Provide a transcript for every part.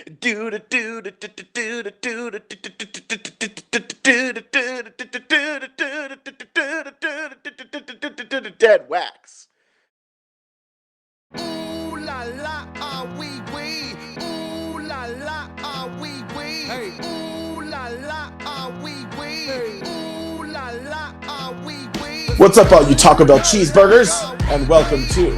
Deadwax. Ooh la la, ah wee wee. Ooh la la, ah wee wee. Hey. Ooh la la, ah wee wee. Hey. Ooh la la, ah wee wee. What's up, all you Taco Bell cheeseburgers? And welcome to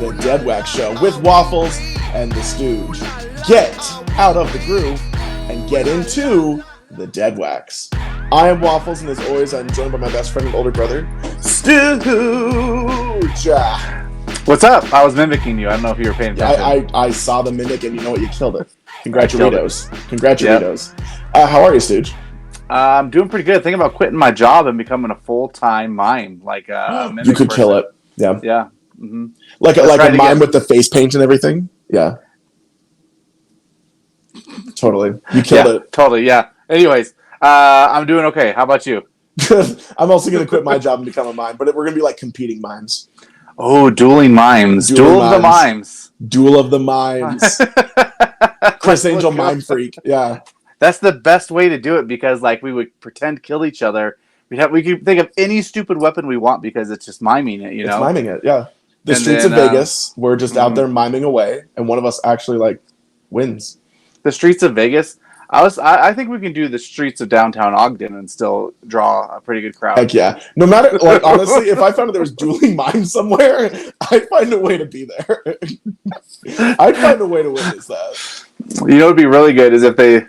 the Deadwax Show with Waffles and the Stooge. Get out of the groove and get into the Deadwax. I am Waffles, and as always, I'm joined by my best friend and older brother, Stooge. What's up? I was mimicking you. I don't know if you were paying attention. I saw the mimic, and you know what? You killed it. Congratulations. How are you, Stooge? I'm doing pretty good. Thinking about quitting my job and becoming a full-time mime, like a mimic You could person. kill it. Yeah. Yeah. Mm-hmm. Like a mime with the face paint and everything. Yeah. Totally. You killed it. Totally. Yeah. Anyways, I'm doing okay. How about you? I'm also going to quit my job and become a mime, but we're going to be like competing mimes. Oh, dueling mimes. Duel of the mimes. Duel of the mimes. Chris Angel mime freak. Yeah. That's the best way to do it because, like, we would pretend kill each other. We could think of any stupid weapon we want because it's just miming it, you know? It's miming it, yeah. The streets of Vegas, we're just out there miming away, and one of us actually, like, wins. The streets of Vegas? I think we can do the streets of downtown Ogden and still draw a pretty good crowd. Heck yeah. No matter, like, honestly, if I found out there was dueling mimes somewhere, I'd find a way to be there. I'd find a way to witness that. You know what would be really good is if they,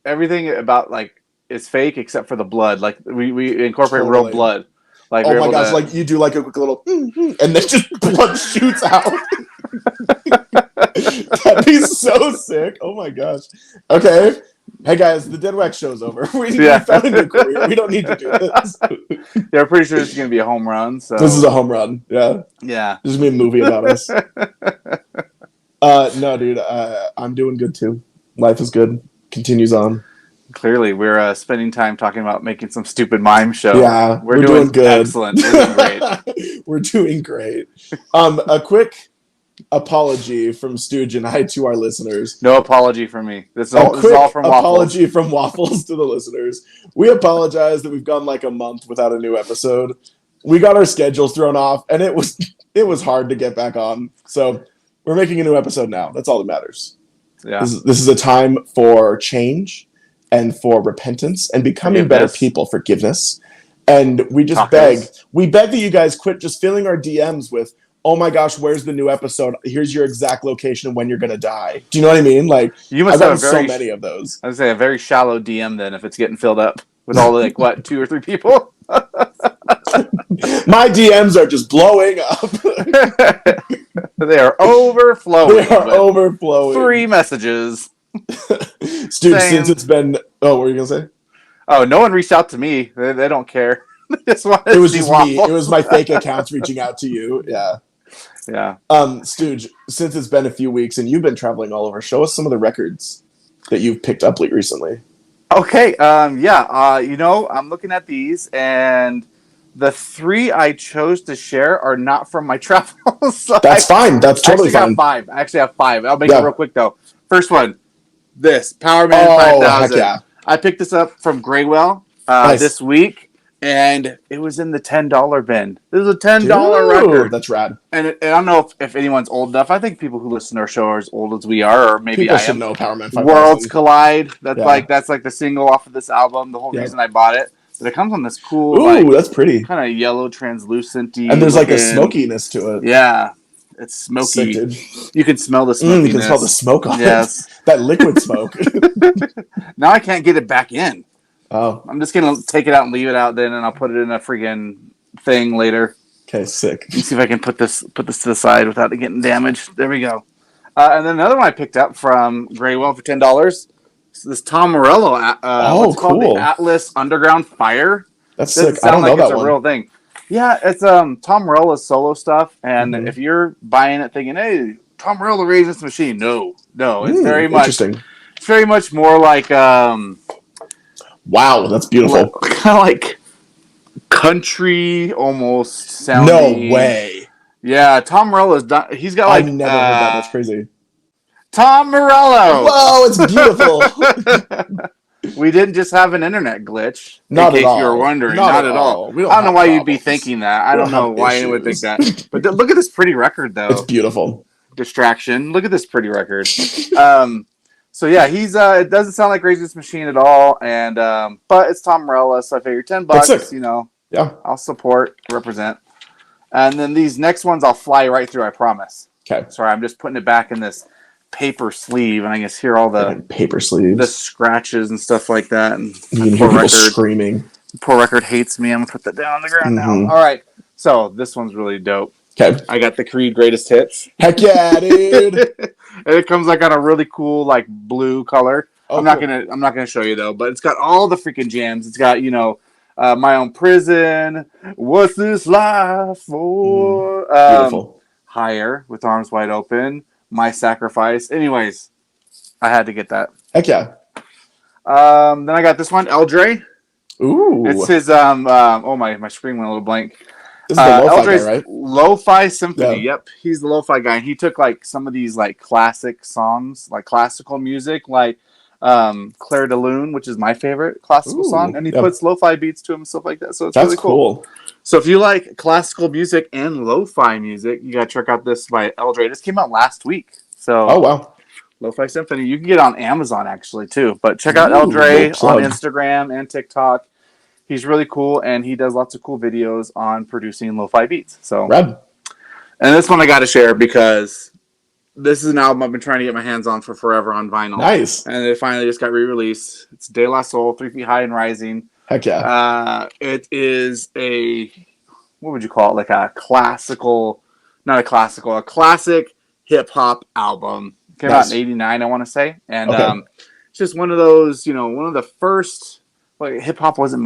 everything about, like, is fake except for the blood. Like, we incorporate real blood. Like, oh my gosh, like, you do, like, a quick little, and then just blood shoots out. That'd be so sick. Oh my gosh. Okay. Hey guys, the Deadwax show's over. We found a new career. We don't need to do this. Yeah, I'm pretty sure this is going to be a home run. So this is a home run. Yeah. Yeah. There's going to be a movie about us. No, dude. I'm doing good too. Life is good. Continues on. Clearly, we're spending time talking about making some stupid mime show. Yeah. We're doing good. Excellent. We're doing great. We're doing great. A quick apology from Stooge and I to our listeners. No apology from me. This is all from Waffles. Apology from Waffles to the listeners. We apologize that we've gone like a month without a new episode. We got our schedules thrown off, and it was hard to get back on. So we're making a new episode now. That's all that matters. Yeah. This is a time for change and for repentance and becoming better people. Forgiveness. And we just beg that you guys quit just filling our DMs with, oh my gosh, where's the new episode? Here's your exact location and when you're gonna die. Do you know what I mean? Like, you must have so many of those. I would say a very shallow DM then if it's getting filled up with all like what 2 or 3 people. My DMs are just blowing up. They are overflowing. 3 messages. Dude, since it's been... Oh, what were you going to say? Oh, no one reached out to me. They don't care. It was just me. It was my fake accounts reaching out to you. Yeah. Yeah. Stooge, since it's been a few weeks and you've been traveling all over, show us some of the records that you've picked up recently. Okay. You know, I'm looking at these, and the 3 I chose to share are not from my travels. That's fine. That's totally fine. I actually have 5. I'll make it real quick, though. First one. This Power Man 5000. Yeah. I picked this up from Graywell this week, and it was in the $10 bin. This is a $10 record. That's rad. And I don't know if anyone's old enough. I think people who listen to our show are as old as we are, or maybe people I should am. know Power Man 5000. Worlds Collide. That's like the single off of this album. The whole reason I bought it. But it comes on this cool, that's pretty, kind of yellow translucent-y. And there's like a smokiness to it. Yeah. It's smoky. Sick, you can smell the smokiness. You can smell the smoke on it. That liquid smoke. Now I can't get it back in. Oh. I'm just going to take it out and leave it out then, and I'll put it in a friggin' thing later. Okay, sick. Let's see if I can put this to the side without it getting damaged. There we go. And then another one I picked up from Graywell for $10. So this Tom Morello. What's cool. called the Atlas Underground Fire. That's sick. I don't know that one. It's a real thing. Yeah, it's Tom Morello's solo stuff, and if you're buying it thinking, hey, Tom Morello raised this machine, no, it's very much interesting. It's very much more like wow, that's beautiful. Kind of like country almost sounding. No way. Yeah, Tom Morello's done. He's got like I've never heard that. That's crazy. Tom Morello. Whoa, it's beautiful. We didn't just have an internet glitch. Not in at case you were all. wondering. Not Not at at all. all. We don't I don't know have why you'd be problems. thinking that. I We don't know have why anyone would think issues. that. But look at this pretty record, It's though. beautiful. Distraction. Look at this pretty record. So yeah, he's it doesn't sound like Rage Machine at all, and but it's Tom Morello, so I figure $10. It's sick. You know, Yeah. I'll support, represent, and then these next ones I'll fly right through. I promise. Okay. Sorry, I'm just putting it back in this paper sleeve, and I guess hear all the paper sleeves, the scratches and stuff like that. And you can hear people screaming. Poor record hates me. I'm gonna put that down on the ground now. All right, so this one's really dope. Okay. I got the Creed Greatest Hits. Heck yeah, dude! And it comes like on a really cool like blue color. Oh, I'm not gonna show you though, but it's got all the freaking jams. It's got My Own Prison, What's This Life For? Beautiful. Higher with Arms Wide Open, My Sacrifice. Anyways, I had to get that. Heck yeah. Then I got this one, Eldre. Ooh. It's his oh my screen went a little blank. This is the lo-fi Eldre's guy, right? Lo-Fi Symphony. Yeah. Yep, he's the lo-fi guy. And he took like some of these like classic songs, like classical music, like Claire de Lune, which is my favorite classical song, and he puts lo-fi beats to them and stuff like that. So it's really cool. So if you like classical music and lo-fi music, you gotta check out this by Eldre. This came out last week. So oh wow. Lo-Fi Symphony. You can get it on Amazon actually too. But check out Eldre on Instagram and TikTok. He's really cool, and he does lots of cool videos on producing lo-fi beats. So, Red. And this one I got to share because this is an album I've been trying to get my hands on for forever on vinyl. Nice. And it finally just got re-released. It's De La Soul, 3 Feet High and Rising. Heck yeah. It is what would you call it? Like a classic hip-hop album. Came out in 89, I want to say. And it's just one of those, one of the first... Like hip hop wasn't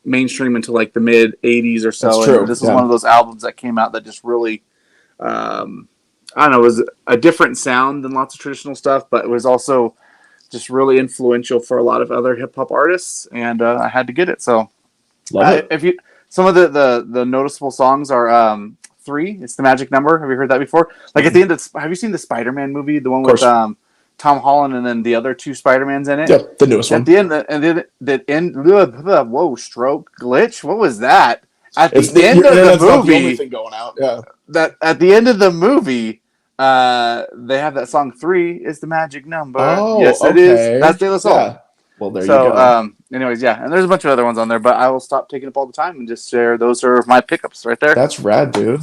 mainstream until like the mid '80s or so. That's true. And this was one of those albums that came out that just really, I don't know, was a different sound than lots of traditional stuff, but it was also just really influential for a lot of other hip hop artists. And I had to get it. So, some of the noticeable songs are 3. It's the magic number. Have you heard that before? Like at the end of, have you seen the Spider-Man movie, the one with Tom Holland and then the other 2 Spider-Mans in it? Yeah, the newest one. At the end, whoa, stroke, glitch. What was that? At the end of the movie, the only thing going out. Yeah. That at the end of the movie, they have that song 3 is the magic number. Oh, yes, it is. That's De La Soul. Yeah. Well, there you go. Anyways, yeah, and there's a bunch of other ones on there, but I will stop taking up all the time and just share. Those are my pickups right there. That's rad, dude.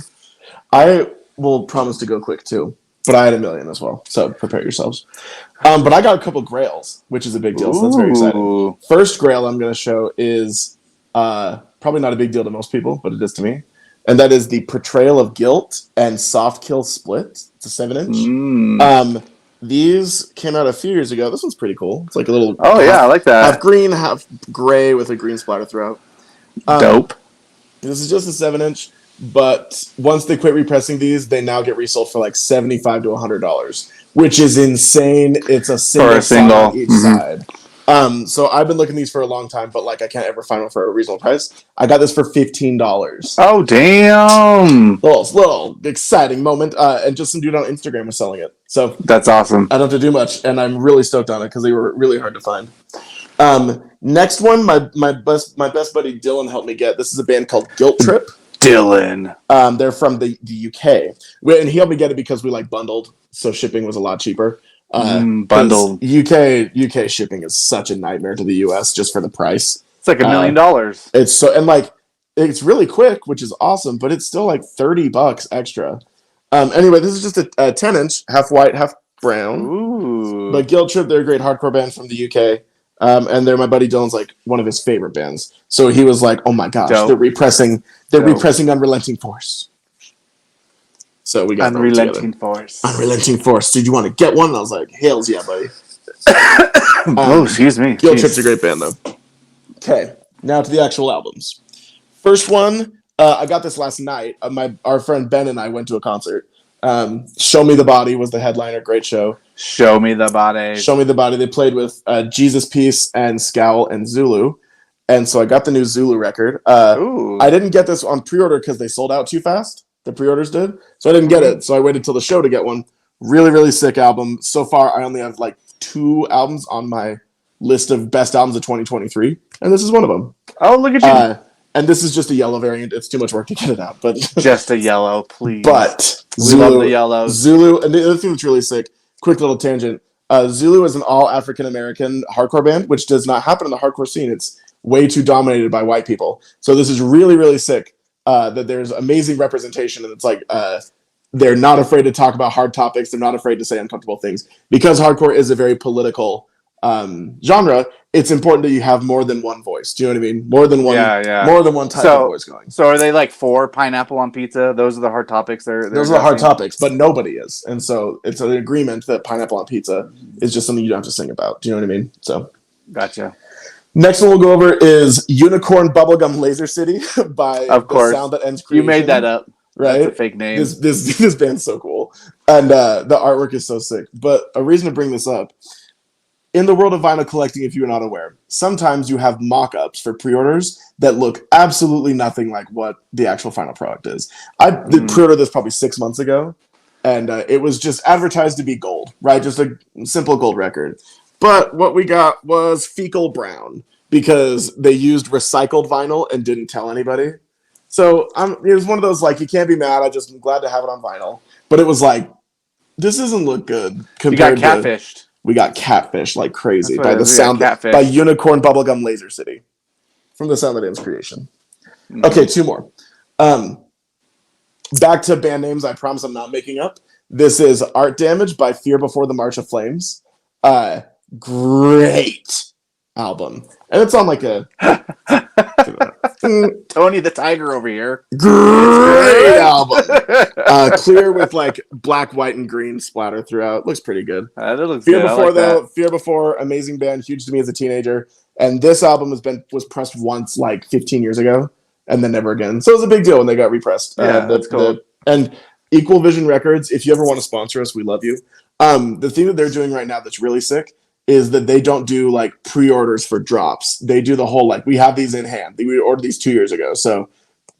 I will promise to go quick too. But I had a million as well, so prepare yourselves. But I got a couple grails, which is a big deal, so that's very exciting. First grail I'm going to show is probably not a big deal to most people, but it is to me. And that is the Portrayal of Guilt and Soft Kill Split. It's a 7-inch. These came out a few years ago. This one's pretty cool. It's like a little... I like that. Half green, half gray with a green splatter throughout. Dope. This is just a 7-inch. But once they quit repressing these, they now get resold for like $75 to $100, which is insane. It's a single song on each side. So I've been looking at these for a long time, but like I can't ever find one for a reasonable price. I got this for $15. Oh damn! Little exciting moment. And just some dude on Instagram was selling it. So that's awesome. I don't have to do much, and I'm really stoked on it because they were really hard to find. Next one, my best buddy Dylan helped me get. This is a band called Guilt Trip. Dylan. They're from the UK. And he helped me get it because we like bundled, so shipping was a lot cheaper. Bundled. UK shipping is such a nightmare to the US just for the price. It's like $1 million. It's so, and like it's really quick, which is awesome, but it's still like $30 extra. Anyway, this is just a 10-inch, half white, half brown. Ooh. But Guilt Trip, they're a great hardcore band from the UK. And they're my buddy Dylan's like one of his favorite bands. So he was like, "Oh my gosh, they're repressing Unrelenting Force." So we got Unrelenting Force. Unrelenting Force. Did you want to get one? And I was like, "Hells yeah, buddy." Excuse me. Guilt Trip's a great band though. Okay, now to the actual albums. First one, I got this last night. Our friend Ben and I went to a concert. Show Me the Body was the headliner. Great show. Show Me the Body. Show Me the Body. They played with Jesus Piece and Scowl and Zulu. And so I got the new Zulu record. I didn't get this on pre-order because they sold out too fast. The pre-orders did. So I didn't get it. So I waited till the show to get one. Really, really sick album. So far, I only have like 2 albums on my list of best albums of 2023, and this is one of them. Oh, look at you. And this is just a yellow variant. It's too much work to get it out, but Just a yellow, please. But we love the yellows. Zulu, and the other thing that's really sick. Quick little tangent. Zulu is an all African American hardcore band, which does not happen in the hardcore scene. It's way too dominated by white people. So this is really, really sick. That there's amazing representation, and it's like they're not afraid to talk about hard topics. They're not afraid to say uncomfortable things because hardcore is a very political genre. It's important that you have more than one voice. Do you know what I mean? More than one type of voice going. So are they like for pineapple on pizza? Those are the hard topics. Those are the hard topics, but nobody is, and so it's an agreement that pineapple on pizza is just something you don't have to sing about. Do you know what I mean? So, gotcha. Next one we'll go over is Unicorn Bubblegum Laser City by of course. The Sound That Ends Creation. You made that up. Right? That's a fake name. This band's so cool. And the artwork is so sick. But a reason to bring this up, in the world of vinyl collecting, if you're not aware, sometimes you have mock-ups for pre-orders that look absolutely nothing like what the actual final product is. I did pre-order this probably 6 months ago, and it was just advertised to be gold, right? Just a simple gold record. But what we got was fecal brown because they used recycled vinyl and didn't tell anybody. So it was one of those, like, you can't be mad. I'm glad to have it on vinyl. But it was like, this doesn't look good compared you got catfished. We got catfished like crazy by the sound by Unicorn Bubblegum Laser City from the Sound That Ends Creation. Okay, 2 more. Back to band names. I promise I'm not making up. This is Art Damage by Fear Before the March of Flames. Great album, and it's on like a Tony the Tiger over here. Great album. Clear with like black, white, and green splatter throughout. Looks pretty good. That looks Fear good. Before like though, Fear Before, amazing band, huge to me as a teenager. And this album was pressed once like 15 years ago, and then never again. So it was a big deal when they got repressed. Yeah, that's cool. And Equal Vision Records, if you ever want to sponsor us, we love you. The thing that they're doing right now that's really sick is that they don't do like pre-orders for drops. They do the whole like, we have these in hand. We ordered these 2 years ago, so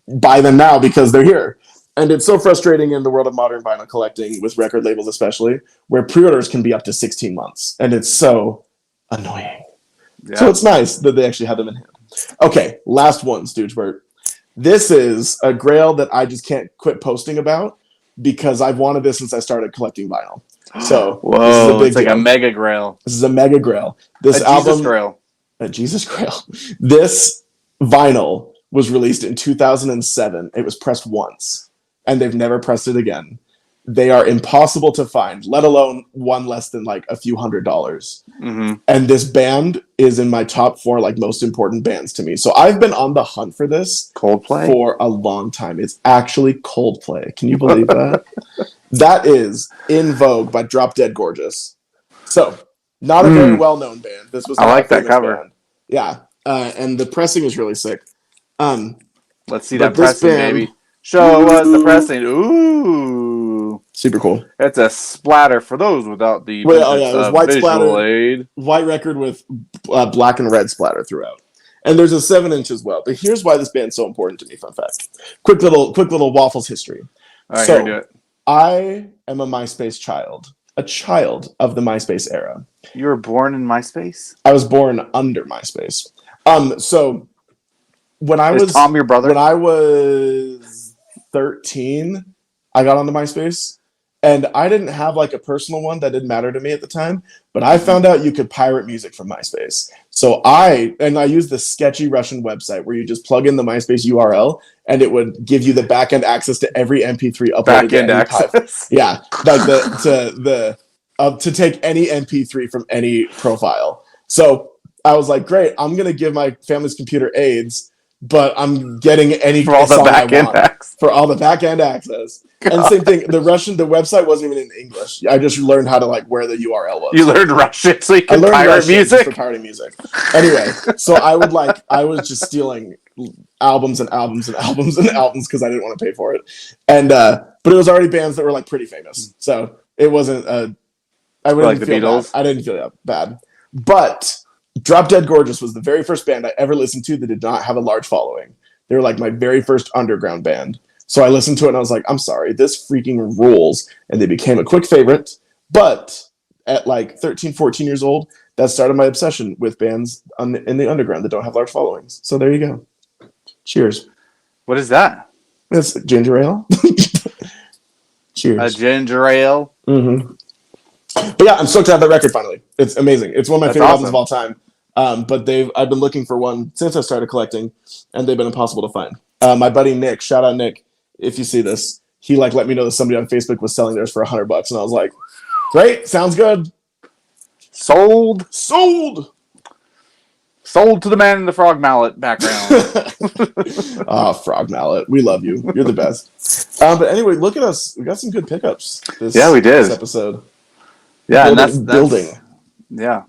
buy them now because they're here. And it's so frustrating in the world of modern vinyl collecting, with record labels especially, where pre-orders can be up to 16 months, and it's so annoying. Yeah. So it's nice that they actually have them in hand. Okay, last one, Stoogebert. This is a grail that I just can't quit posting about because I've wanted this since I started collecting vinyl. So whoa, this is a big it's like deal. a mega grail. This is a mega grail. This album, Jesus grail. A Jesus grail. This vinyl was released in 2007. It was pressed once, and they've never pressed it again. They are impossible to find, let alone one less than like a few $100. Mm-hmm. And this band is in my top 4 like most important bands to me. So I've been on the hunt for this Coldplay for a long time. It's actually Coldplay. Can you believe that? That is In Vogue by Drop Dead Gorgeous. So not a very well-known band. This was not I like a that cover. Band. Yeah, and the pressing is really sick. Let's see that pressing, baby. Show us the pressing. Ooh. Super cool. It's a splatter for those without the it was white visual aid. White record with black and red splatter throughout. And there's a 7-inch as well. But here's why this band's so important to me, fun fact. Quick little Waffles history. All right, here, do it. I am a MySpace child. A child of the MySpace era. You were born in MySpace? I was born under MySpace. So when I was Tom your brother? When I was 13, I got onto MySpace, and I didn't have like a personal one that didn't matter to me at the time, but I found out you could pirate music from MySpace. So I used the sketchy Russian website where you just plug in the MySpace URL and it would give you the backend access to every MP3 uploaded. Backend access. Yeah, like to take any MP3 from any profile. So I was like, great, I'm gonna give my family's computer AIDS, but I'm getting any for all the backend access. For all the backend access. God. And same thing, the website wasn't even in English. I just learned how to like where the URL was. You learned Russian so you could pirate music? For pirating music. Anyway, so I was just stealing albums and albums and albums and albums because I didn't want to pay for it. And but it was already bands that were like pretty famous. So it wasn't I wouldn't like the feel Beatles. Bad. I didn't feel that bad. But Drop Dead Gorgeous was the very first band I ever listened to that did not have a large following. They were like my very first underground band. So I listened to it and I was like, I'm sorry, this freaking rules. And they became a quick favorite. But at like 13, 14 years old, that started my obsession with bands in the underground that don't have large followings. So there you go. Cheers. What is that? It's ginger ale. Cheers. A ginger ale. Mm-hmm. But yeah, I'm stoked to have that record finally. It's amazing. It's one of my favorite albums of all time. But I've been looking for one since I started collecting, and they've been impossible to find. My buddy Nick, shout out Nick, if you see this, he like let me know that somebody on Facebook was selling theirs for $100, and I was like, great, sounds good. Sold to the man in the frog mallet background. Oh, frog mallet, we love you. You're the best. But anyway, look at us. We got some good pickups. We did this episode. Yeah, building, and that's building. Yeah.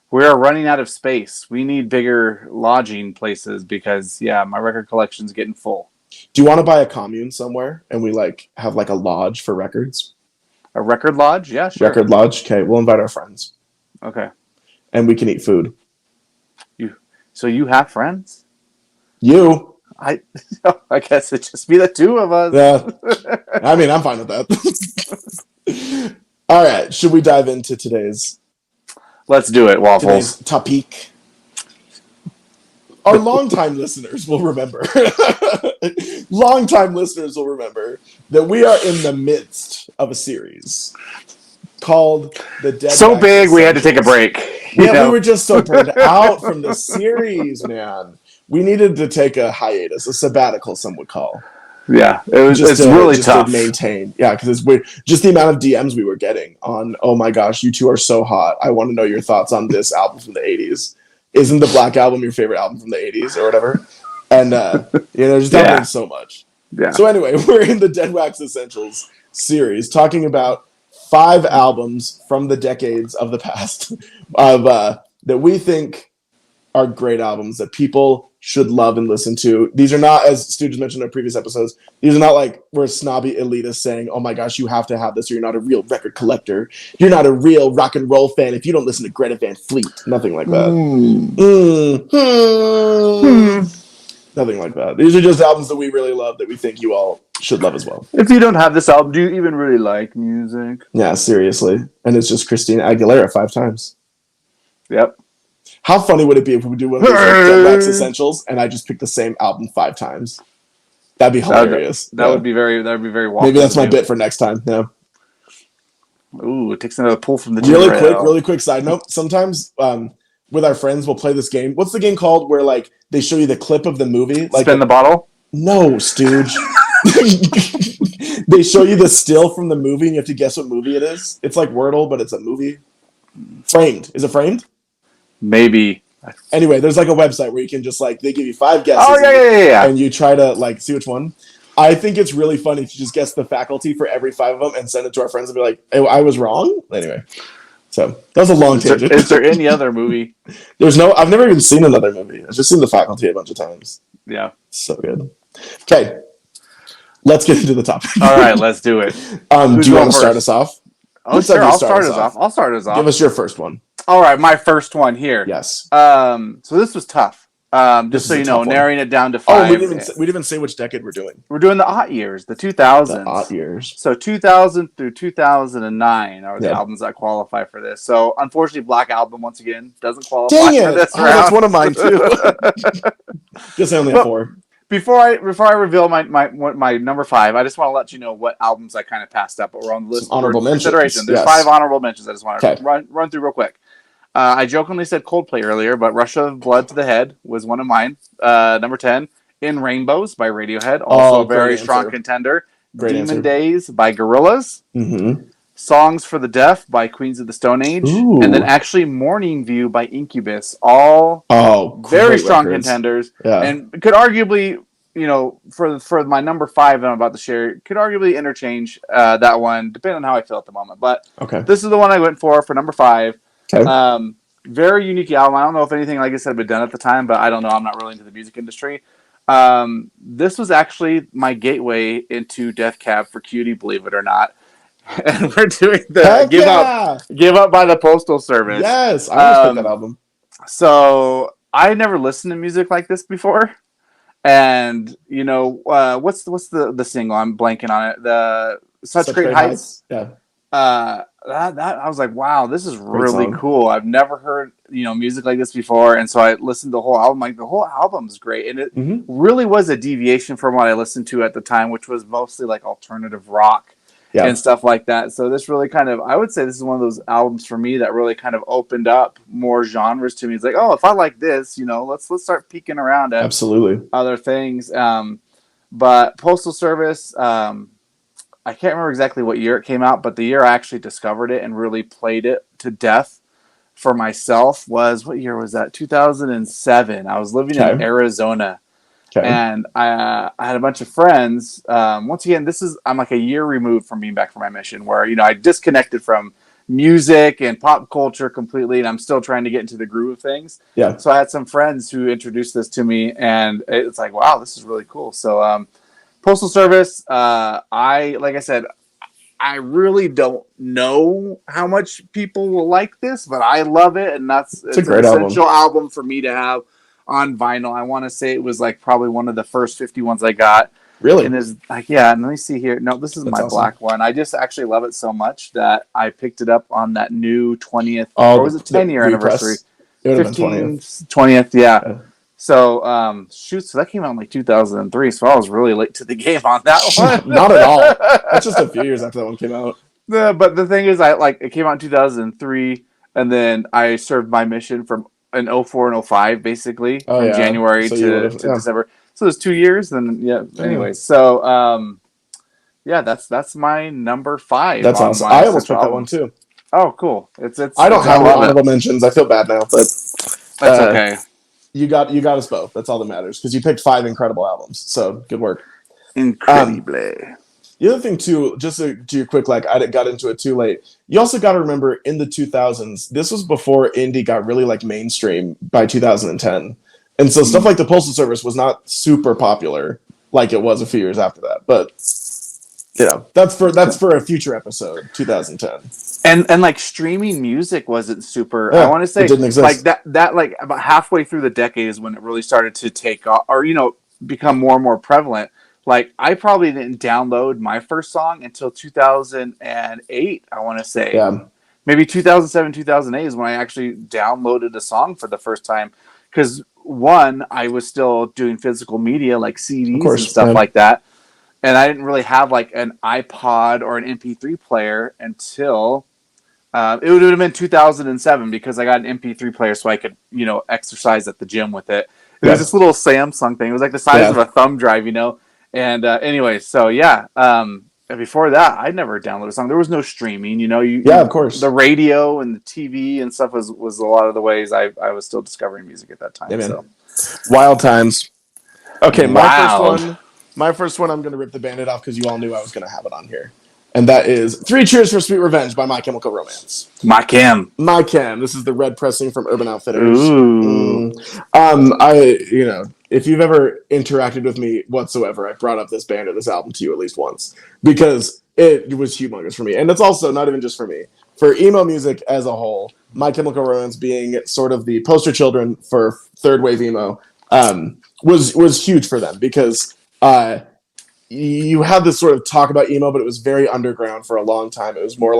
We are running out of space. We need bigger lodging places because, my record collection's getting full. Do you want to buy a commune somewhere and we like have like a lodge for records? A record lodge? Yeah, sure. Record lodge? Okay, we'll invite our friends. Okay. And we can eat food. So you have friends? You? I guess it'd just be the two of us. Yeah. I mean, I'm fine with that. All right, should we dive into today's... Let's do it, Waffles. Today's topic. Our longtime listeners will remember. Longtime listeners will remember that we are in the midst of a series called the Deadwax So big, Essentials. we had to take a break. Yeah, we were just so burned out from the series, man. We needed to take a hiatus, a sabbatical, some would call. Yeah, it's really tough to maintain. Yeah, because it's weird. Just the amount of DMs we were getting on, oh my gosh, you two are so hot. I want to know your thoughts on this album from the 80s. Isn't the Black Album your favorite album from the 80s or whatever? And, just happening so much. Yeah. So anyway, we're in the Deadwax Essentials series talking about 5 albums from the decades of the past that we think are great albums that people should love and listen to. These are not, as Stooge mentioned in previous episodes, these are not like we're snobby elitists saying, oh my gosh, you have to have this or you're not a real record collector. You're not a real rock and roll fan if you don't listen to Greta Van Fleet. Nothing like that. Nothing like that. These are just albums that we really love that we think you all should love as well. If you don't have this album, do you even really like music? Yeah, seriously. And it's just Christina Aguilera 5 times. Yep. How funny would it be if we do one of those Deadwax Essentials and I just pick the same album 5 times? That'd be hilarious. That would be very Waffles. Maybe that's my bit for next time. Yeah. Ooh, it takes another pull from the really quick side note. Sometimes with our friends we'll play this game. What's the game called where like they show you the clip of the movie? Like Spin the bottle? No, Stooge. They show you the still from the movie and you have to guess what movie it is. It's like Wordle, but it's a movie. Framed. Is it Framed? Maybe. Anyway, there's like a website where you can just like, they give you 5 guesses. Oh, yeah. And you try to like see which one. I think it's really funny if you just guess the faculty for every 5 of them and send it to our friends and be like, hey, I was wrong? Anyway. So that was a long tangent. Is there any other movie? I've never even seen another movie. I've just seen The Faculty a bunch of times. Yeah. So good. Okay. Let's get into the topic. All right, let's do it. Do you want to start us off? Oh, sure. I'll start us off. Give us your first one. All right, my first one here. Yes. So this was tough. Just so you know, narrowing it down to 5. Oh, we didn't even say which decade we're doing. We're doing the aught years, the 2000s. The aught years. So 2000 through 2009 are the albums that qualify for this. So unfortunately, Black Album once again doesn't qualify for this round. That's one of mine too. Guess I only have 4. Before I reveal my number 5, I just want to let you know what albums I kind of passed up, but we're on the list. Honorable mentions. There's 5 honorable mentions. I just want to run through real quick. I jokingly said Coldplay earlier, but Rush of Blood to the Head was one of mine. Number 10, In Rainbows by Radiohead, also a very strong contender. Great Demon answer. Days by Gorillaz. Mm-hmm. Songs for the Deaf by Queens of the Stone Age. Ooh. And then actually Morning View by Incubus. All very strong contenders. Yeah. And could arguably, for my number 5 that I'm about to share, could arguably interchange that one, depending on how I feel at the moment. But this is the one I went for number 5. Okay. Very unique album. I don't know if anything, like I said, had been done at the time, but I don't know. I'm not really into the music industry. This was actually my gateway into Death Cab for Cutie, believe it or not. And we're doing the Give Up by the Postal Service. Yes, I almost picked that album. So I never listened to music like this before. And what's the single? I'm blanking on it. The Such Such Great Great Heights. Heights. Yeah. That I was like, wow, this is Great really song. cool. I've never heard music like this before, and so I listened to the whole album. Like the whole album's great, and it Mm-hmm. really was a deviation from what I listened to at the time, which was mostly like alternative rock and Yeah. stuff like that. So this really kind of, I would say, this is one of those albums for me that really kind of opened up more genres to me. It's like, oh, if I like this, let's start peeking around at Absolutely. other things. But Postal Service. I can't remember exactly what year it came out, but the year I actually discovered it and really played it to death for myself was, what year was that? 2007. I was living in Okay. Arizona, Okay. and I had a bunch of friends. Once again, I'm like a year removed from being back from my mission, where I disconnected from music and pop culture completely, and I'm still trying to get into the groove of things. Yeah. So I had some friends who introduced this to me, and it's like, wow, this is really cool. So Postal Service, like I said, I really don't know how much people will like this, but I love it, and it's a an great essential album for me to have on vinyl. I want to say it was like probably one of the first 50 ones I got. Really? And is like, yeah, and let me see here. No, this is That's my awesome. black one. I just actually love it so much that I picked it up on that new 20th, Oh, or was it 10-year anniversary? repress. It would have been 15th, 20th, yeah. Yeah. So, so that came out in like 2003, so I was really late to the game on that one. Not at all. That's just a few years after that one came out. But the thing is, it came out in 2003, and then I served my mission from in 04 and 05, basically, from January So you to would've, yeah. December. So there's 2 years, then yeah. Yeah. Anyways, so yeah, that's my number 5. That's on awesome. my I almost picked essential that one albums. too. Oh, cool! It's I don't have any love it. honorable mentions. I feel bad now, but That's okay. you got us both. That's all that matters, because you picked 5 incredible albums. So good work. Incredible. The other thing too, just to do quick, like I got into it too late. You also got to remember, in the 2000s, this was before indie got really like mainstream by 2010, and so stuff like the Postal Service was not super popular like it was a few years after that. But that's for a future episode. 2010. And like streaming music wasn't super. Yeah, I want to say it didn't exist. like that like about halfway through the decade is when it really started to take off, or become more and more prevalent. Like I probably didn't download my first song until 2008. I want to say, Yeah. maybe 2007, 2008 is when I actually downloaded a song for the first time. Because one, I was still doing physical media like CDs and stuff like that, and I didn't really have like an iPod or an MP3 player until it would have been 2007, because I got an MP3 player so I could exercise at the gym with it. It was this little Samsung thing. It was like the size of a thumb drive, And anyway, so yeah. Before that, I never downloaded a song. There was no streaming, of course. The radio and the TV and stuff was a lot of the ways I was still discovering music at that time. Yeah, so wild times. Okay, Wild. my first one, I'm gonna rip the Band-Aid off because you all knew I was gonna have it on here, and that is 3 Cheers for Sweet Revenge by My Chemical Romance. My Chem. This is the red pressing from Urban Outfitters. Ooh. If you've ever interacted with me whatsoever, I've brought up this band or this album to you at least once, because it was humongous for me. And it's also not even just for me. For emo music as a whole, My Chemical Romance being sort of the poster children for third wave emo, was huge for them, because you had this sort of talk about emo, but it was very underground for a long time. It was more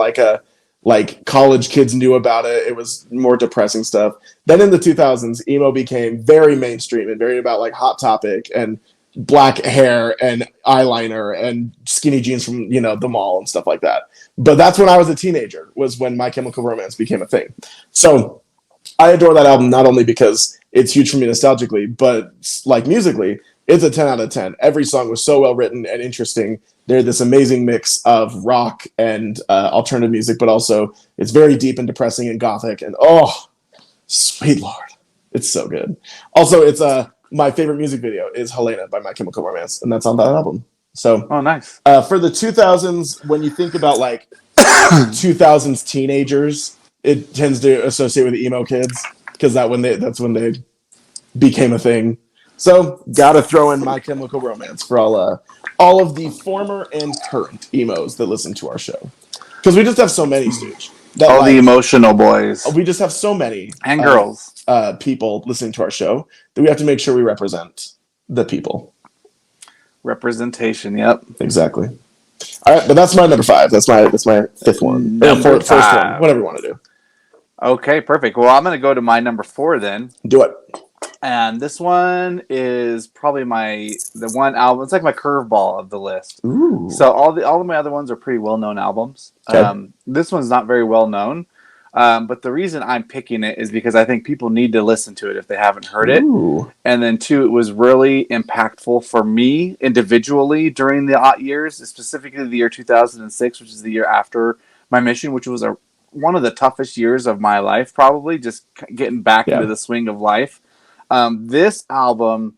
like college kids knew about it. It was more depressing stuff. Then in the 2000s, emo became very mainstream and very about like Hot Topic and black hair and eyeliner and skinny jeans from the mall and stuff like that. But that's when I was a teenager, was when My Chemical Romance became a thing. So I adore that album, not only because it's huge for me nostalgically, but like musically, it's a 10 out of 10. Every song was so well written and interesting. They're this amazing mix of rock and alternative music, but also it's very deep and depressing and gothic. And oh, sweet Lord, it's so good. Also, it's my favorite music video is Helena by My Chemical Romance, and that's on that album. So, oh, nice. For the 2000s, when you think about like 2000s teenagers, it tends to associate with the emo kids, because that's when they became a thing. So, gotta throw in My Chemical Romance for all of the former and current emos that listen to our show, because we just have so many, Stooge. All the emotional boys. We just have so many and girls, people listening to our show, that we have to make sure we represent the people. Representation. Yep. Exactly. All right, but that's my number 5. That's my fifth one. Number First one. 5. Whatever you want to do. Okay, perfect. Well, I'm going to go to my number 4 then. Do it. And this one is probably the one album. It's like my curveball of the list. Ooh. So all of my other ones are pretty well known albums. Okay. This one's not very well known, but the reason I'm picking it is because I think people need to listen to it if they haven't heard it. Ooh. And then 2, it was really impactful for me individually during the odd years, specifically the year 2006, which is the year after my mission, which was one of the toughest years of my life, probably just getting back into the swing of life. This album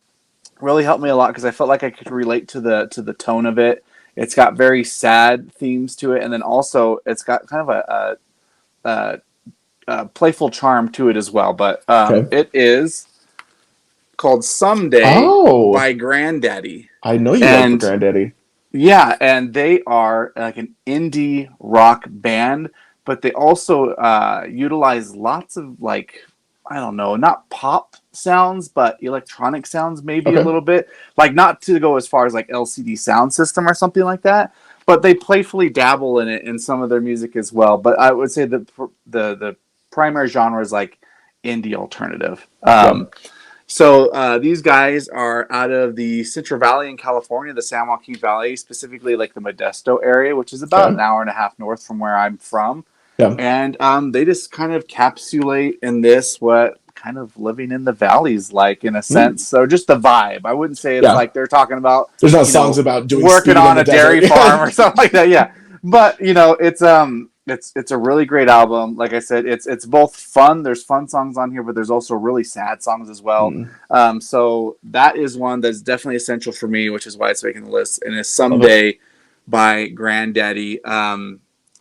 really helped me a lot because I felt like I could relate to the tone of it. It's got very sad themes to it, and then also it's got kind of a playful charm to it as well. But it is called "Someday" by Grandaddy. I know you like Grandaddy. Yeah, and they are like an indie rock band, but they also utilize lots of I don't know, not pop sounds, but electronic sounds maybe a little bit. Like not to go as far as like LCD Sound System or something like that, but they playfully dabble in it in some of their music as well. But I would say the primary genre is like indie alternative. So these guys are out of the Central Valley in California, the San Joaquin Valley, specifically like the Modesto area, which is about an hour and a half north from where I'm from. Yeah. And they just kind of capsulate in this what kind of living in the valleys like in a sense. So just the vibe. I wouldn't say it's like they're talking about there's no songs about doing working on a dairy farm or something like that. Yeah. But it's a really great album. Like I said, it's both fun. There's fun songs on here, but there's also really sad songs as well. So that is one that's definitely essential for me, which is why it's making the list. And it's "Someday" by Grandaddy.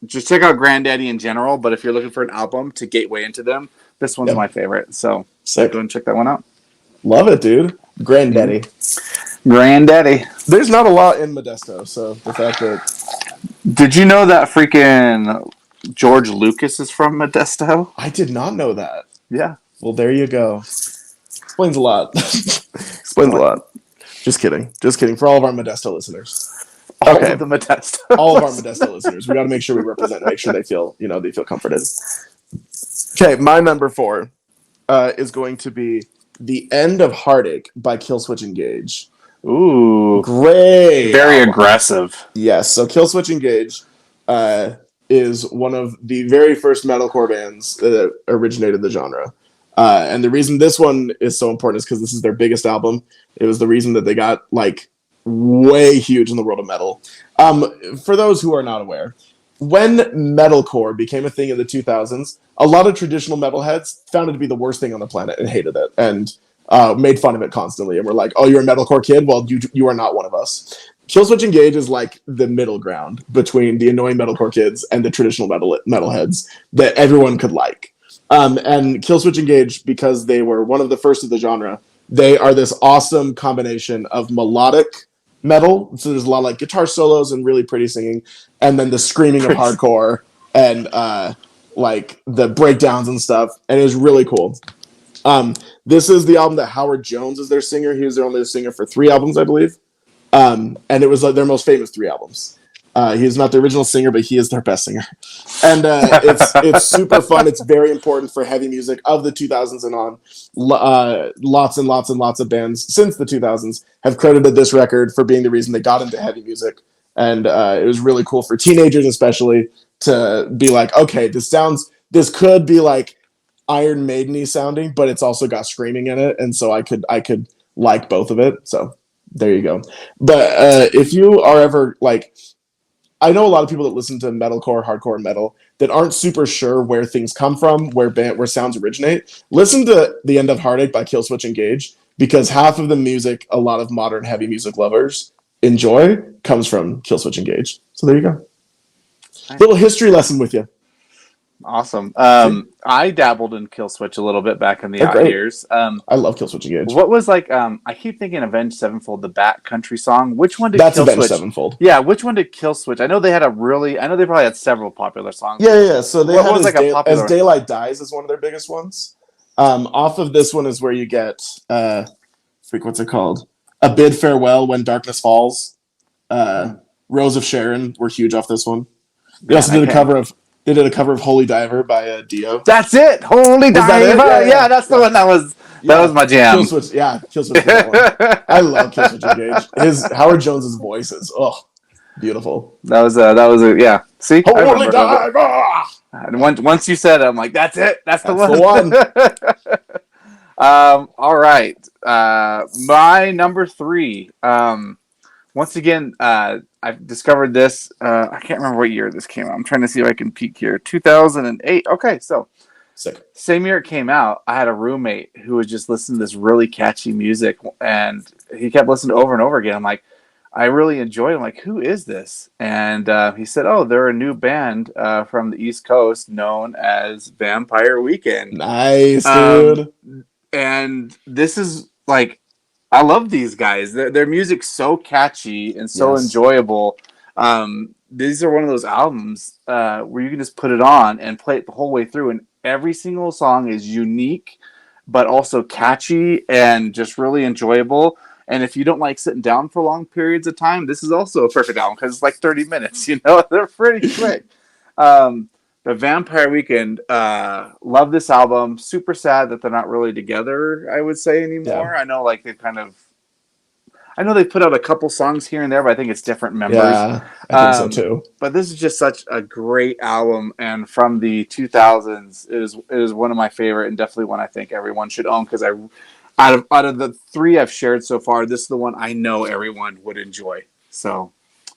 Just check out Grandaddy in general, but if you're looking for an album to gateway into them, this one's my favorite. So go and check that one out. Love it, dude. Grandaddy. Grandaddy. There's not a lot in Modesto, so the fact that... Did you know that freaking George Lucas is from Modesto? I did not know that. Yeah. Well, there you go. Explains a lot. Explains a lot. Just kidding. Just kidding. For all of our Modesto listeners. All of the Modesto. All of our Modesto listeners. We got to make sure we represent, make sure they feel comforted. Okay, my number 4 is going to be "The End of Heartache" by Killswitch Engage. Ooh, great! Very aggressive. Yes. So Killswitch Engage is one of the very first metalcore bands that originated the genre. And the reason this one is so important is because this is their biggest album. It was the reason that they got way huge in the world of metal. For those who are not aware, when metalcore became a thing in the 2000s, a lot of traditional metalheads found it to be the worst thing on the planet and hated it and made fun of it constantly. And were like, "Oh, you're a metalcore kid? Well, you are not one of us." Killswitch Engage is like the middle ground between the annoying metalcore kids and the traditional metalheads that everyone could like. And Killswitch Engage, because they were one of the first of the genre, they are this awesome combination of melodic metal, so there's a lot of guitar solos and really pretty singing, and then the screaming of hardcore and the breakdowns and stuff, and it was really cool. This is the album that Howard Jones is their singer. He was their only singer for 3 albums, I believe, and it was their most famous 3 albums. He is not the original singer, but he is their best singer, and it's super fun. It's very important for heavy music of the 2000s and on. Lots and lots and lots of bands since the 2000s have credited this record for being the reason they got into heavy music, and it was really cool for teenagers especially to be like, okay, this could be like Iron Maiden-y sounding, but it's also got screaming in it, and so I could like both of it. So there you go. But if you are ever I know a lot of people that listen to metalcore, hardcore metal that aren't super sure where things come from, where sounds originate. Listen to "The End of Heartache" by Killswitch Engage, because half of the music a lot of modern heavy music lovers enjoy comes from Killswitch Engage. So there you go. Nice. Little history lesson with you. Awesome. I dabbled in Killswitch a little bit back in the years. I love Killswitch Engage. What was I keep thinking Avenged Sevenfold, the Backcountry song. Which one did That's Killswitch? Avenged Sevenfold. Yeah, which one did Killswitch? I know they probably had several popular songs. Yeah. So they had As Daylight Dies is one of their biggest ones. Off of this one is where you get what's it called? A Bid Farewell, When Darkness Falls. Rose of Sharon were huge off this one. They also did a cover of Holy Diver by Dio. That's it. Holy Was that it? Diver. Yeah, that's the one that was my jam. Kill Switch was that one. I love Kill Switch Engage. His Howard Jones's voice is beautiful. That was yeah. See, Holy Diver. And once you said it, I'm like, that's it. That's the one. The one. All right. My number 3. Once again, I've discovered this. I can't remember what year this came out. I'm trying to see if I can peek here. 2008. Okay, so Sick. Same year it came out, I had a roommate who was just listening to this really catchy music, and he kept listening over and over again. I'm like, I really enjoyed it. I'm like, who is this? And he said, oh, they're a new band from the East Coast known as Vampire Weekend. Nice, dude. And this is like, I love these guys. Their music's so catchy and so enjoyable. These are one of those albums where you can just put it on and play it the whole way through, and every single song is unique, but also catchy and just really enjoyable. And if you don't like sitting down for long periods of time, this is also a perfect album because it's like 30 minutes. They're pretty quick. The Vampire Weekend, love this album. Super sad that they're not really together, I would say, anymore. Yeah. I know they put out a couple songs here and there, but I think it's different members. Yeah, I think so too. But this is just such a great album, and from the 2000s, it is one of my favorite, and definitely one I think everyone should own, because out of the 3 I've shared so far, this is the one I know everyone would enjoy. So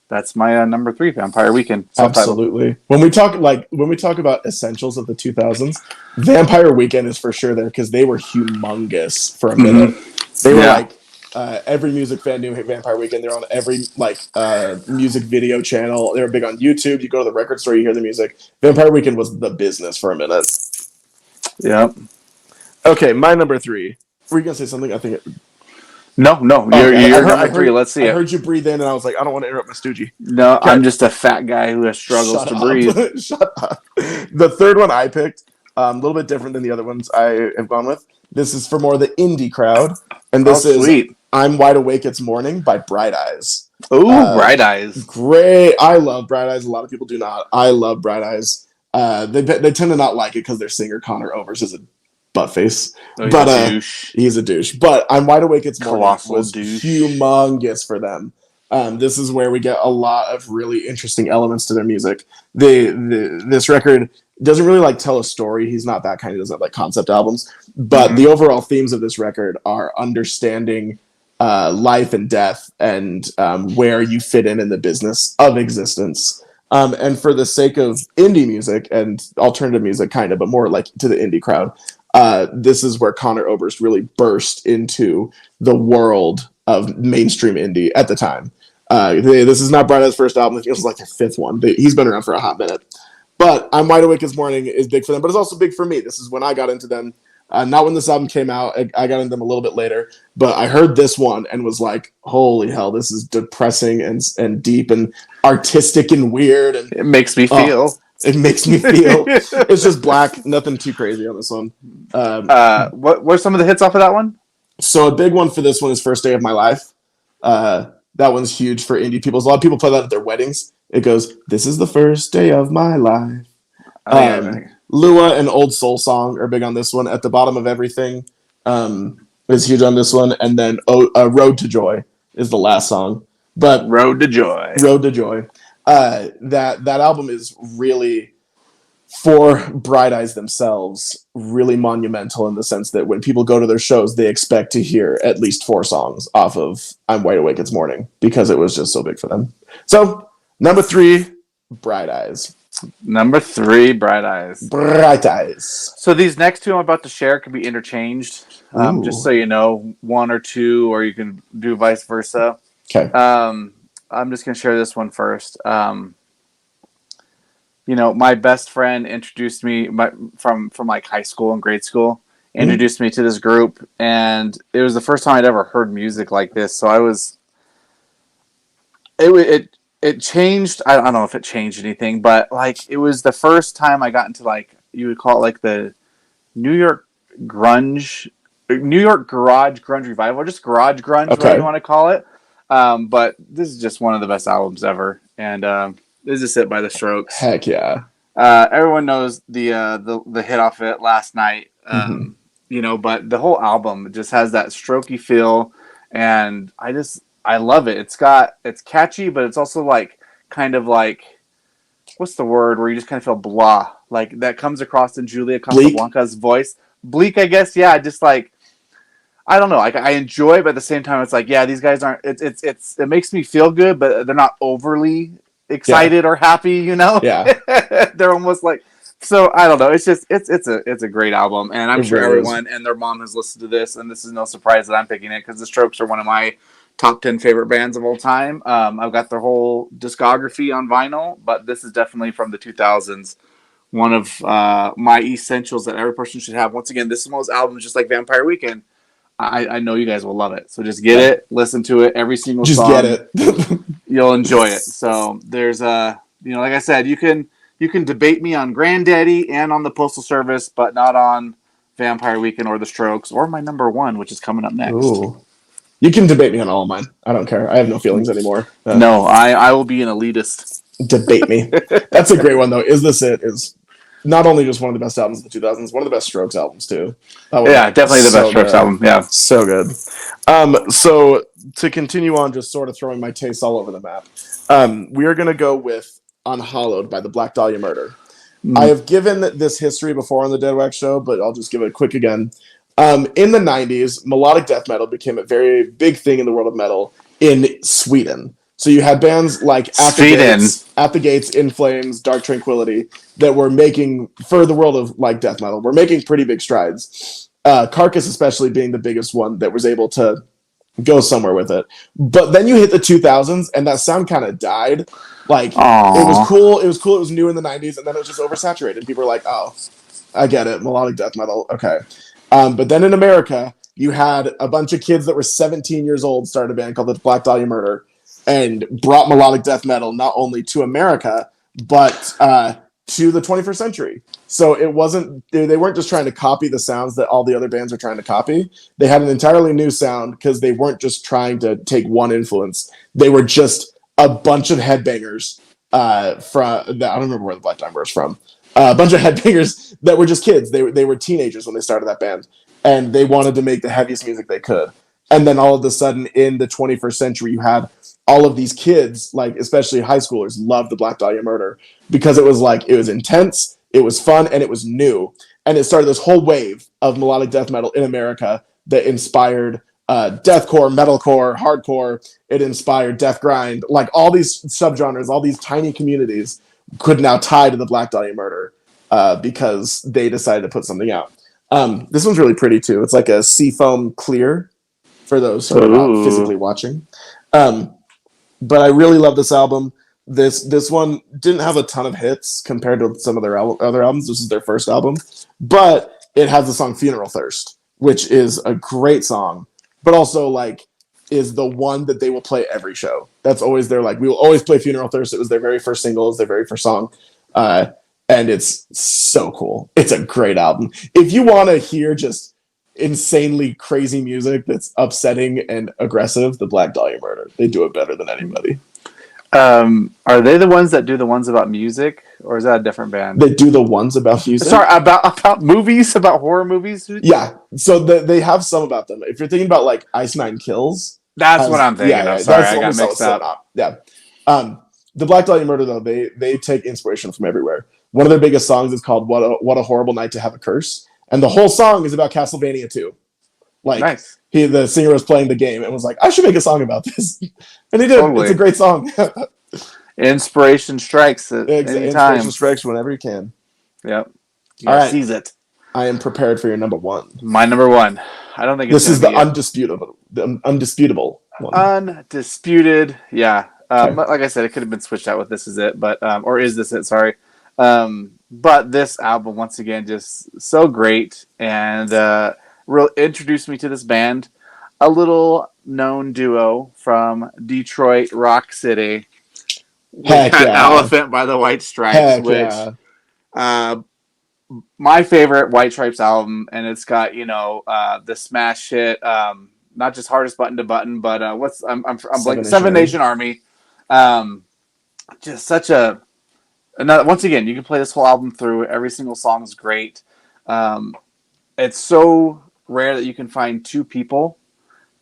that's my number 3, Vampire Weekend. Absolutely. When we talk about essentials of the 2000s, Vampire Weekend is for sure there, because they were humongous for a minute. They were like, every music fan knew Vampire Weekend. They're on every music video channel. They were big on YouTube. You go to the record store, you hear the music. Vampire Weekend was the business for a minute. Yeah. Okay, my number 3. Were you gonna say something? I think. No. You're number 3. Let's see. I heard you breathe in, and I was like, I don't want to interrupt my Stoogie. No, okay. I'm just a fat guy who struggles to breathe. Shut up. The third one I picked, a little bit different than the other ones I have gone with. This is for more the indie crowd, and this is sweet. I'm Wide Awake It's Morning by Bright Eyes. Ooh, Bright Eyes. Great. I love Bright Eyes. A lot of people do not. I love Bright Eyes. They tend to not like it because their singer Connor Overs is a buttface. He's a douche. But I'm Wide Awake It's Morning was humongous for them. This is where we get a lot of really interesting elements to their music. This record doesn't really tell a story. He's not that kind. He doesn't have concept albums. But the overall themes of this record are understanding life and death, and where you fit in the business of existence. And for the sake of indie music and alternative music, kind of, but more to the indie crowd, this is where Connor Oberst really burst into the world of mainstream indie at the time. This is not Bright Eyes' first album. It was their 5th one. He's been around for a hot minute. But I'm Wide Awake This Morning is big for them, but it's also big for me. This is when I got into them. Not when this album came out. I got into them a little bit later. But I heard this one and was like, holy hell, this is depressing and deep and artistic and weird. And it makes me feel. It makes me feel. It's just black. Nothing too crazy on this one. What are some of the hits off of that one? So a big one for this one is First Day of My Life. That one's huge for indie people. A lot of people play that at their weddings. It goes, this is the first day of my life. Lua and Old Soul Song are big on this one. At the Bottom of Everything is huge on this one. And then Road to Joy is the last song. But Road to Joy. That album is really, for Bright Eyes themselves, really monumental in the sense that when people go to their shows, they expect to hear at least 4 songs off of I'm Wide Awake It's Morning, because it was just so big for them. So, number 3, Bright Eyes. Number 3, Bright Eyes. Bright Eyes. So these next 2 I'm about to share can be interchanged. Just so you know, 1 or 2, or you can do vice versa. Okay. I'm just going to share this one first. My best friend introduced me from high school and grade school, introduced me to this group, and it was the first time I'd ever heard music like this. So it changed. I don't know if it changed anything, but it was the first time I got into you would call it the New York grunge New York garage grunge revival, or just garage grunge, whatever Okay. you want to call it. But this is just one of the best albums ever, and this is it by the Strokes. Heck yeah. Everyone knows the hit off it last night, Hmm. but the whole album just has that strokey feel, and I love it. It's catchy, but it's also like kind of like what's the word where you just kind of feel blah, like that comes across in Julia Bleak. Casablanca's voice. Bleak, I guess. Yeah, just like I don't know. I enjoy it, but at the same time, it's like, yeah, these guys aren't. It makes me feel good, but they're not overly Yeah. excited or happy. Yeah. They're almost like. So I don't know. It's just it's a great album, and I'm It sure really is. everyone and their mom has listened to this, and this is no surprise that I'm picking it because the Strokes are one of my top 10 favorite bands of all time. I've got their whole discography on vinyl, but this is definitely from the 2000s. One of my essentials that every person should have. Once again, this is one of those albums, just like Vampire Weekend. I know you guys will love it. So just get Yeah. it, listen to it, every single Just get song, it. you'll enjoy it. So there's like I said, you can debate me on Granddaddy and on the Postal Service, but not on Vampire Weekend or the Strokes or my number one, which is coming up next. Ooh. You can debate me on all of mine. I don't care. I have no feelings anymore. No, I will be an elitist. Debate me. That's a great one though. Is This It is not only just one of the best albums of the 2000s, one of the best Strokes albums too. That was Yeah, definitely the best so Strokes good. album. Yeah. So good. So to continue on, just sort of throwing my tastes all over the map, we are going to go with Unhallowed by the Black Dahlia Murder. I have given this history before on the Deadwax show, but I'll just give it a quick again. In the 90s, melodic death metal became a very big thing in the world of metal in Sweden. So you had bands like Sweden. At the Gates, In Flames, Dark Tranquility that were making, for the world of like death metal, were making pretty big strides. Carcass especially being the biggest one that was able to go somewhere with it. But then you hit the 2000s and that sound kind of died. Like Aww. it was cool, it was new in the 90s, and then it was just oversaturated. People were like, "Oh, I get it, melodic death metal, okay." But then in America, you had a bunch of kids that were 17 years old started a band called the Black Dahlia Murder and brought melodic death metal not only to America but to the 21st century. So it wasn't they weren't just trying to copy the sounds that all the other bands are trying to copy. They had an entirely new sound because they weren't just trying to take one influence. They were just a bunch of headbangers from I don't remember where the Black Dahlia Murder is from. A bunch of headbangers that were just kids. They were teenagers when they started that band, and they wanted to make the heaviest music they could. And then all of a sudden, in the 21st century, you had all of these kids, like especially high schoolers, loved the Black Dahlia Murder because it was intense, it was fun, and it was new. And it started this whole wave of melodic death metal in America that inspired deathcore, metalcore, hardcore. It inspired death grind, like all these subgenres, all these tiny communities could now tie to the Black Dahlia Murder because they decided to put something out. This one's really pretty too. It's like a seafoam clear for those who are not physically watching. But I really love this album. This one didn't have a ton of hits compared to some of their other albums. This is their first album, but it has the song "Funeral Thirst," which is a great song, but also like is the one that they will play every show. That's always their like we will always play "Funeral Thirst." It was their very first single, it's their very first song, and it's so cool. It's a great album. If you want to hear just insanely crazy music that's upsetting and aggressive, the Black Dahlia Murder, they do it better than anybody. Are they the ones that do the ones about music, or is that a different band? They do the ones about music. Sorry, about movies, about horror movies. Yeah, so they have some about them. If you're thinking about like Ice Nine Kills, That's what I'm thinking of. Sorry, I got mixed up. Yeah, the Black Dahlia Murder though they take inspiration from everywhere. One of their biggest songs is called "What a Horrible Night to Have a Curse," and the whole song is about Castlevania 2. Like Nice. The singer was playing the game and was like, "I should make a song about this," and he did. Totally. It's a great song. Inspiration strikes at any time. Inspiration strikes whenever you can. Yep. All right. Seize it. I am prepared for your number one. My number one. I don't think this is the undisputable one. Undisputed. Yeah. Okay. Like I said, it could have been switched out with "This Is It," but or "Is This It?" Sorry. But this album, once again, just so great and introduced me to this band, a little known duo from Detroit, Rock City. Heck yeah. Elephant by the White Stripes, Heck which yeah. my favorite White Stripes album, and it's got the smash hit, not just hardest button to button, but I'm Seven blank, Nation Seven Army. Nation Army. Just such a another. Once again, you can play this whole album through. Every single song is great. It's so rare that you can find two people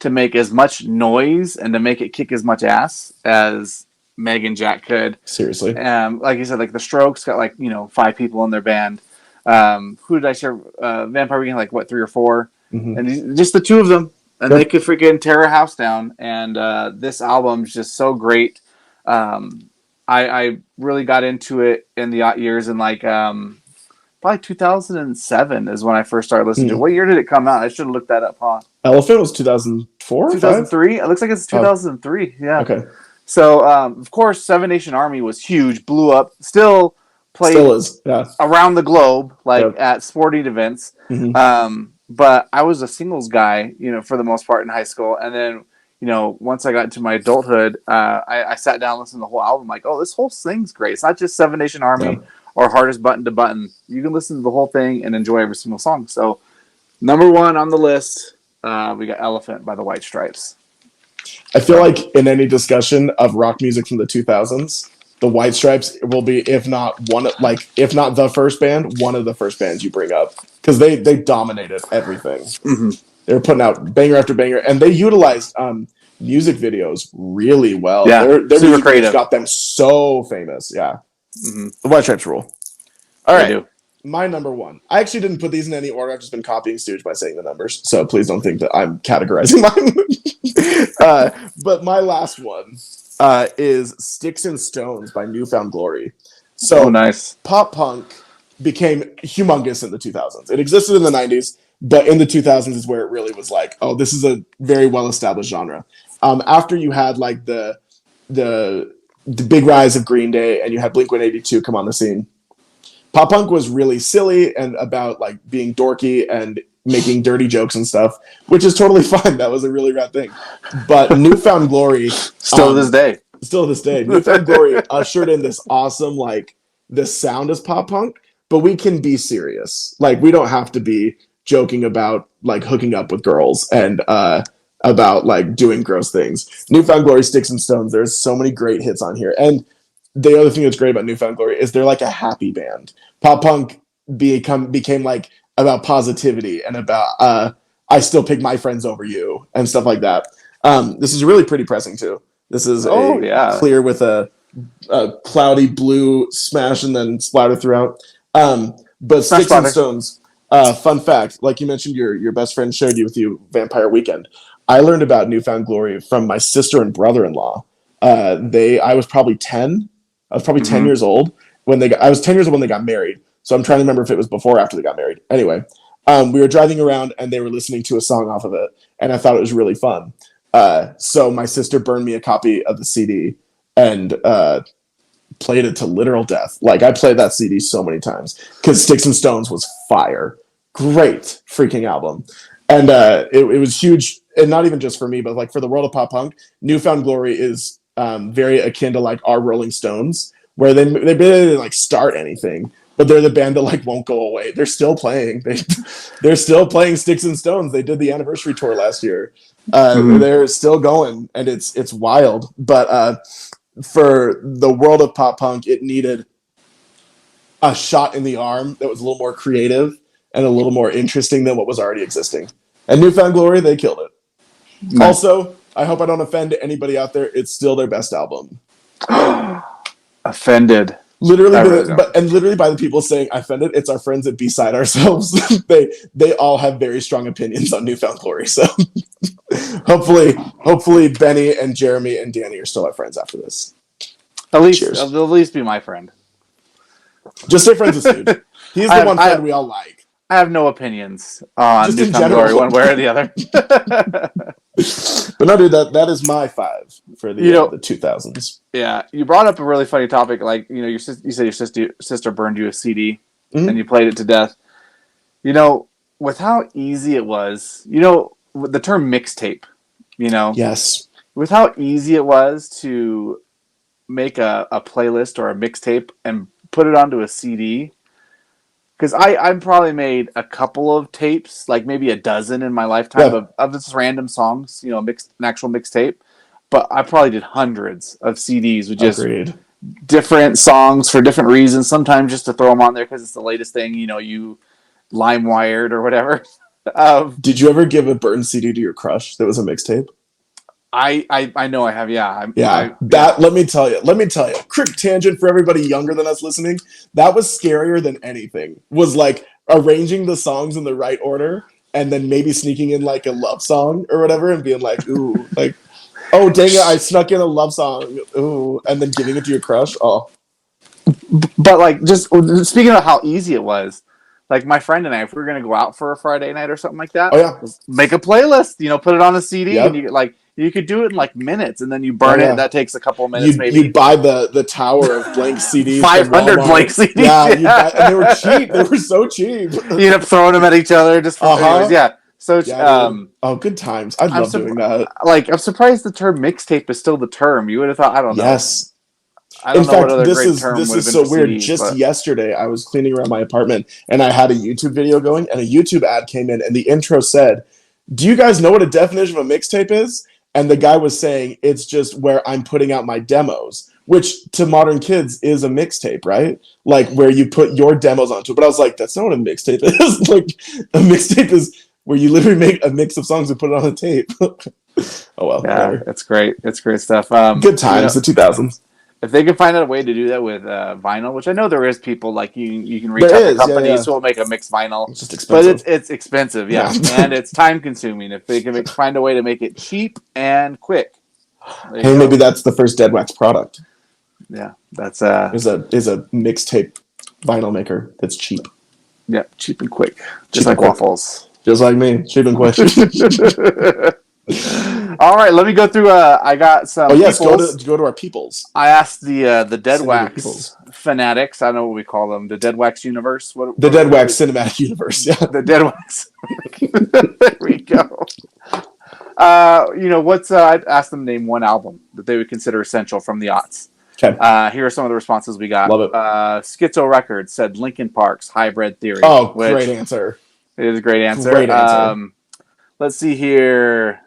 to make as much noise and to make it kick as much ass as Meg and Jack could. Seriously. Like you said, like the Strokes got 5 people in their band. Who did I share? Vampire Weekend, 3 or 4, Mm-hmm. and just the two of them, and Yep. they could freaking tear a house down. And this album's just so great. I really got into it in the odd years, and probably 2007 is when I first started listening to it. What year did it come out? I should have looked that up, huh? Elephant was 2004 or 2003? It looks like it's 2003. Yeah. Okay. So, of course, Seven Nation Army was huge, blew up, still played Still is. Yeah. around the globe, Yep. at sporting events. Mm-hmm. But I was a singles guy, for the most part in high school. And then, once I got into my adulthood, I sat down and listened to the whole album. Like, oh, this whole thing's great. It's not just Seven Nation Army or Hardest Button to Button. You can listen to the whole thing and enjoy every single song. So, number 1 on the list, we got Elephant by the White Stripes. I feel like in any discussion of rock music from the 2000s, the White Stripes will be, if not the first band, one of the first bands you bring up, because they dominated everything. Mm-hmm. They were putting out banger after banger, and they utilized music videos really well. Yeah, their super music creative. videos got them so famous. Yeah, Mm-hmm. the White Stripes rule. All right. do. My number 1. I actually didn't put these in any order. I've just been copying Stooge by saying the numbers. So please don't think that I'm categorizing mine. But my last one is Sticks and Stones by Newfound Glory. So nice. Pop punk became humongous in the 2000s. It existed in the 90s, but in the 2000s is where it really was like, oh, this is a very well-established genre. After you had the big rise of Green Day and you had Blink-182 come on the scene, pop punk was really silly and about being dorky and making dirty jokes and stuff, which is totally fine. That was a really rad thing. But Newfound Glory, Still to this day, Newfound Glory ushered in this awesome, this sound is pop punk, but we can be serious. We don't have to be joking about hooking up with girls and about doing gross things. Newfound Glory, Sticks and Stones, there's so many great hits on here. And the other thing that's great about Newfound Glory is they're a happy band. Pop punk became about positivity and about I still pick my friends over you and stuff like that. This is really pretty pressing too. This is clear with a cloudy blue smash and then splatter throughout. But Sticks and Stones, fun fact, like you mentioned, your best friend shared with you Vampire Weekend. I learned about Newfound Glory from my sister and brother-in-law. I was probably 10. I was probably 10 years old I was 10 years old when they got married. So I'm trying to remember if it was before or after they got married. Anyway, we were driving around and they were listening to a song off of it. And I thought it was really fun. So my sister burned me a copy of the CD and played it to literal death. I played that CD so many times because Sticks and Stones was fire. Great freaking album. And it was huge. And not even just for me, but for the world of pop punk, Newfound Glory is very akin to our Rolling Stones, where they barely didn't start anything, but they're the band that won't go away. They're still playing. They're still playing Sticks and Stones. They did the anniversary tour last year. They're still going, and it's wild. But for the world of pop punk, it needed a shot in the arm that was a little more creative and a little more interesting than what was already existing. And Newfound Glory, they killed it. Nice. Also, I hope I don't offend anybody out there. It's still their best album. Offended. Literally by the people saying offended, it's our friends at B-Side Ourselves. they all have very strong opinions on Newfound Glory. So hopefully Benny and Jeremy and Danny are still our friends after this. At least be my friend. Just stay friends with Steve. He's the one friend we all like. I have no opinions on Newfound Glory one way or the other. But no, dude, that is my 5 for the 2000s. Yeah, you brought up a really funny topic. You said your sister burned you a CD and you played it to death. With how easy it was, the term mixtape, Yes. With how easy it was to make a playlist or a mixtape and put it onto a CD. because I probably made a couple of tapes, like maybe a dozen in my lifetime Yeah. of just random songs, an actual mixtape. But I probably did hundreds of CDs with just Agreed. different songs for different reasons. Sometimes just to throw them on there because it's the latest thing, you LimeWired or whatever. um, Did you ever give a burned CD to your crush that was a mixtape? I know I have, yeah. Yeah, that let me tell you. Quick tangent for everybody younger than us listening. That was scarier than anything. Was like arranging the songs in the right order and then maybe sneaking in like a love song or whatever and being like, ooh, like, oh dang it, I snuck in a love song. Ooh, and then giving it to your crush. Oh, But like, just speaking of how easy it was, like my friend and I, if we were gonna go out for a Friday night or something like that, oh yeah, just make a playlist. Put it on a CD, and yep. you could do it in like minutes, and then you Oh burn it. yeah. That takes a couple of minutes, You'd maybe buy the tower of blank CDs from 500 blank Walmart. CDs. Yeah, you'd buy, and Yeah. they were cheap. They were so cheap. You end up throwing them at each other just for, Uh anyways. huh. Yeah. So Yeah, dude. Oh, good times. I I'm love doing that. I'm surprised the term mixtape is still the term. You would have thought, I don't know. Yes. I In don't know what fact, other this great is term this would have is been so for weird. CDs, Just but yesterday, I was cleaning around my apartment and I had a YouTube video going, and a YouTube ad came in, and the intro said, "Do you guys know what a definition of a mixtape is?" And the guy was saying it's just where I'm putting out my demos, which to modern kids is a mixtape, right? Like where you put your demos onto it. But I was like, that's not what a mixtape is. Like a mixtape is where you literally make a mix of songs and put it on a tape. Oh well, yeah, whatever. it's great. It's great stuff. Good times, the 2000s. If they can find out a way to do that with vinyl, which I know there is people like you can reach There out to is, yeah, yeah. companies who will make a mixed vinyl, It's just but expensive. it's expensive, Yeah. yeah, and it's time consuming. If they can find a way to make it cheap and quick, there you Hey, maybe go. that's the first Deadwax product. Yeah, that's Is a mixtape vinyl maker that's cheap, yeah, cheap and quick, cheap just and like quick, waffles. just like me. Cheap and quick. All right, let me go through. I got Oh some yes, peoples. go to our peoples. I asked the Send me your Deadwax peoples. fanatics. I don't know what we call them. The Deadwax universe. The What do Deadwax we? cinematic universe. Yeah. The Deadwax. There we go. What's I'd ask them to name one album that they would consider essential from the aughts. Okay. Here are some of the responses we got. Love it. Schizo Records said Linkin Park's Hybrid Theory. Oh, which great answer. is a great answer. Great answer. Let's see here.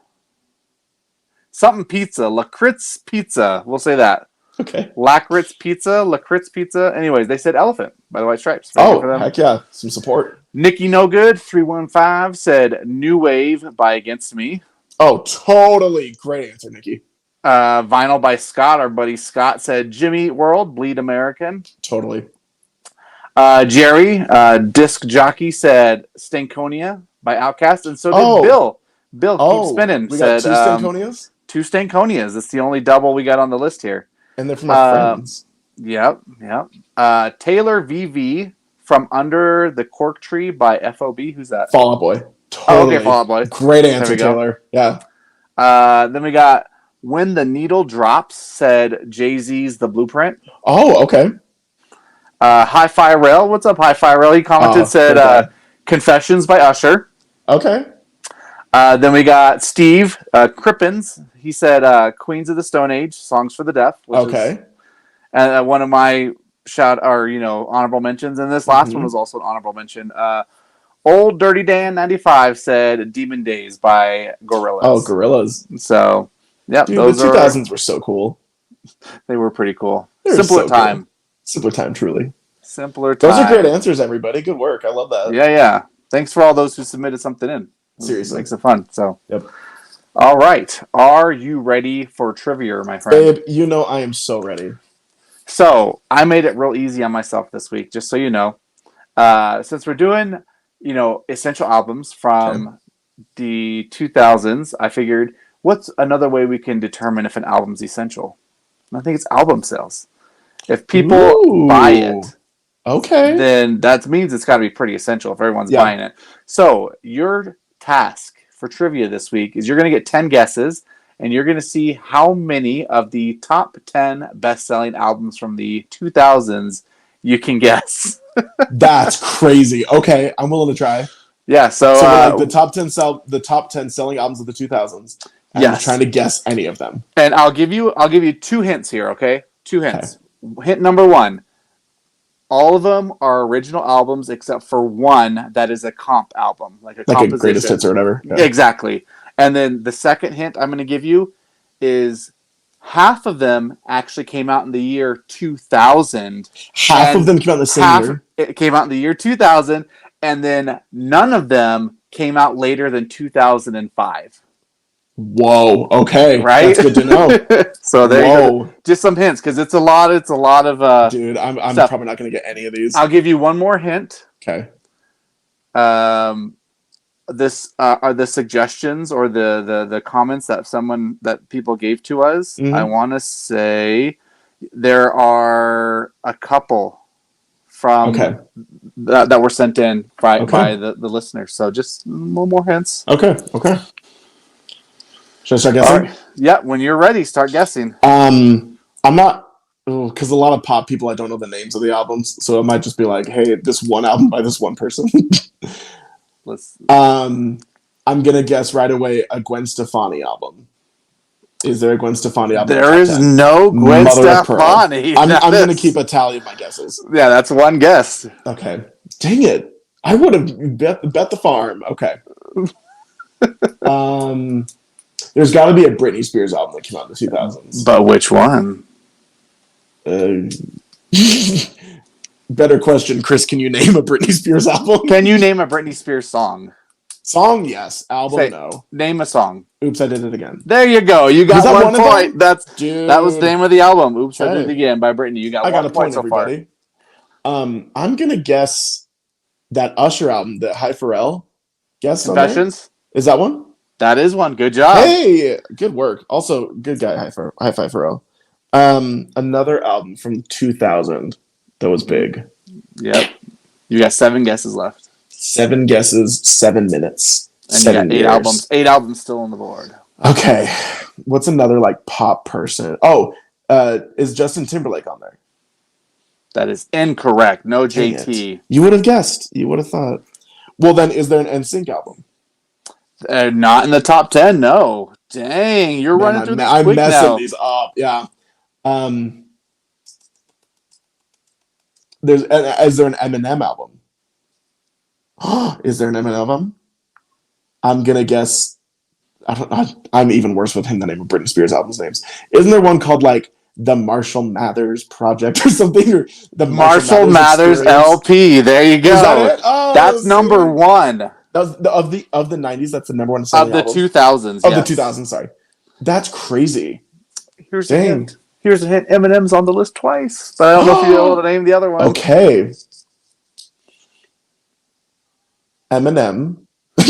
Something Pizza, Lakritz Pizza. We'll say that. Okay. Lakritz Pizza. Anyways, they said Elephant by the White Stripes. Very good for Oh, them. heck yeah. Some support. Nikki No Good 315 said New Wave by Against Me. Oh, totally. Great answer, Nikki. Vinyl by Scott. Our buddy Scott said Jimmy Eat World, Bleed American. Totally. Jerry, Disc Jockey, said Stankonia by Outkast, and so did Bill. Bill, keep spinning. We got said two Stankonias? two Stankonias. That's the only double we got on the list here. And they're from our friends. Yep. Taylor VV from Under the Cork Tree by FOB. Who's that? Fall Out Boy. Totally. Oh, okay, Fall Out Boy. Great answer, Taylor. Yeah. Then we got When the Needle Drops, said Jay-Z's The Blueprint. Oh, okay. Hi-Fi Rail. What's up, Hi-Fi Rail? He commented, said Confessions by Usher. Okay. Then we got Steve Crippins. He said Queens of the Stone Age, Songs for the Deaf. Okay. And one of my honorable mentions. And this last one was also an honorable mention. Old Dirty Dan 95 said Demon Days by Gorillaz. Oh, Gorillaz. So, yeah, dude, those the 2000s were so cool. They were pretty cool. They were Simpler so time. Cool. Simpler time, truly. Simpler time. Those are great answers, everybody. Good work. I love that. Yeah. Thanks for all those who submitted something in. Seriously. Makes it fun. So, yep. All right. Are you ready for trivia, my friend? Babe, you know I am so ready. So, I made it real easy on myself this week, just so you know. Since we're doing, essential albums from the 2000s, I figured, what's another way we can determine if an album's essential? And I think it's album sales. If people buy it, then that means it's got to be pretty essential if everyone's buying it. So your task for trivia this week is you're going to get 10 guesses, and you're going to see how many of the top 10 best-selling albums from the 2000s you can guess. That's crazy. Okay, I'm willing to try. Yeah, so like the top 10 selling albums of the 2000s. And I'm trying to guess any of them. And I'll give you 2 hints here, okay? 2 hints. Okay. Hint number 1. All of them are original albums except for one that is a comp album, like a Like a greatest composition. hits or whatever. Yeah. Exactly. And then the second hint I'm going to give you is half of them actually came out in the year 2000. Half of them came out in the same year. It came out in the year 2000, and then none of them came out later than 2005. Whoa. Okay. Right? That's good to know. So there you go. Just some hints, because it's a lot of dude, I'm stuff. probably not going to get any of these. I'll give you one more hint. Okay. This are the suggestions or the comments that people gave to us. Mhm. I want to say there are a couple from that were sent in by the listeners. So just more hints. Okay. Should I start guessing? Right. Yeah, when you're ready, start guessing. I'm not, because a lot of pop people, I don't know the names of the albums, so it might just be like, hey, this one album by this one person. I'm gonna guess right away a Gwen Stefani album. Is there a Gwen Stefani album? There is no Gwen Stefani. I'm gonna keep a tally of my guesses. Yeah, that's one guess. Okay. Dang it! I would have bet the farm. Okay. There's got to be a Britney Spears album that came out in the 2000s. But which one? Better question, Chris. Can you name a Britney Spears album? Can you name a Britney Spears song? Song, yes. Album, no. Name a song. Oops, I Did It Again. There you go. You got one point. That was the name of the album. Oops, I Did It Again by Britney. You got one point. I got a point so everybody. Far. I'm gonna guess that Usher album, the High Pharrell. Guess Confessions. Is that one? That is one. Good job. Hey, good work. Also, good guy, High Five Pharrell. Another album from 2000 that was big. Yep. You got 7 guesses left. 7 guesses, 7 minutes. And you got 8 albums. 8 albums still on the board. Okay. What's another like pop person? Oh, is Justin Timberlake on there? That is incorrect. No JT. You would have guessed. You would have thought. Well, then, is there an NSYNC album? Not in the top 10, no. Dang, you're running through this quick now. I'm messing these up, yeah. Is there an Eminem album? Is there an Eminem album? I'm gonna guess. I'm even worse with him than name of Britney Spears albums names. Isn't there one called like the Marshall Mathers Project or something? Or the Marshall Mathers LP. There you go. Is that it? Oh, that's number 1. That was of the 90s. That's the number 1 of the 2000s. Of the 2000s. Sorry, that's crazy. Here's a hint. Eminem's on the list twice, but I don't know if you're able to name the other one. Okay. Eminem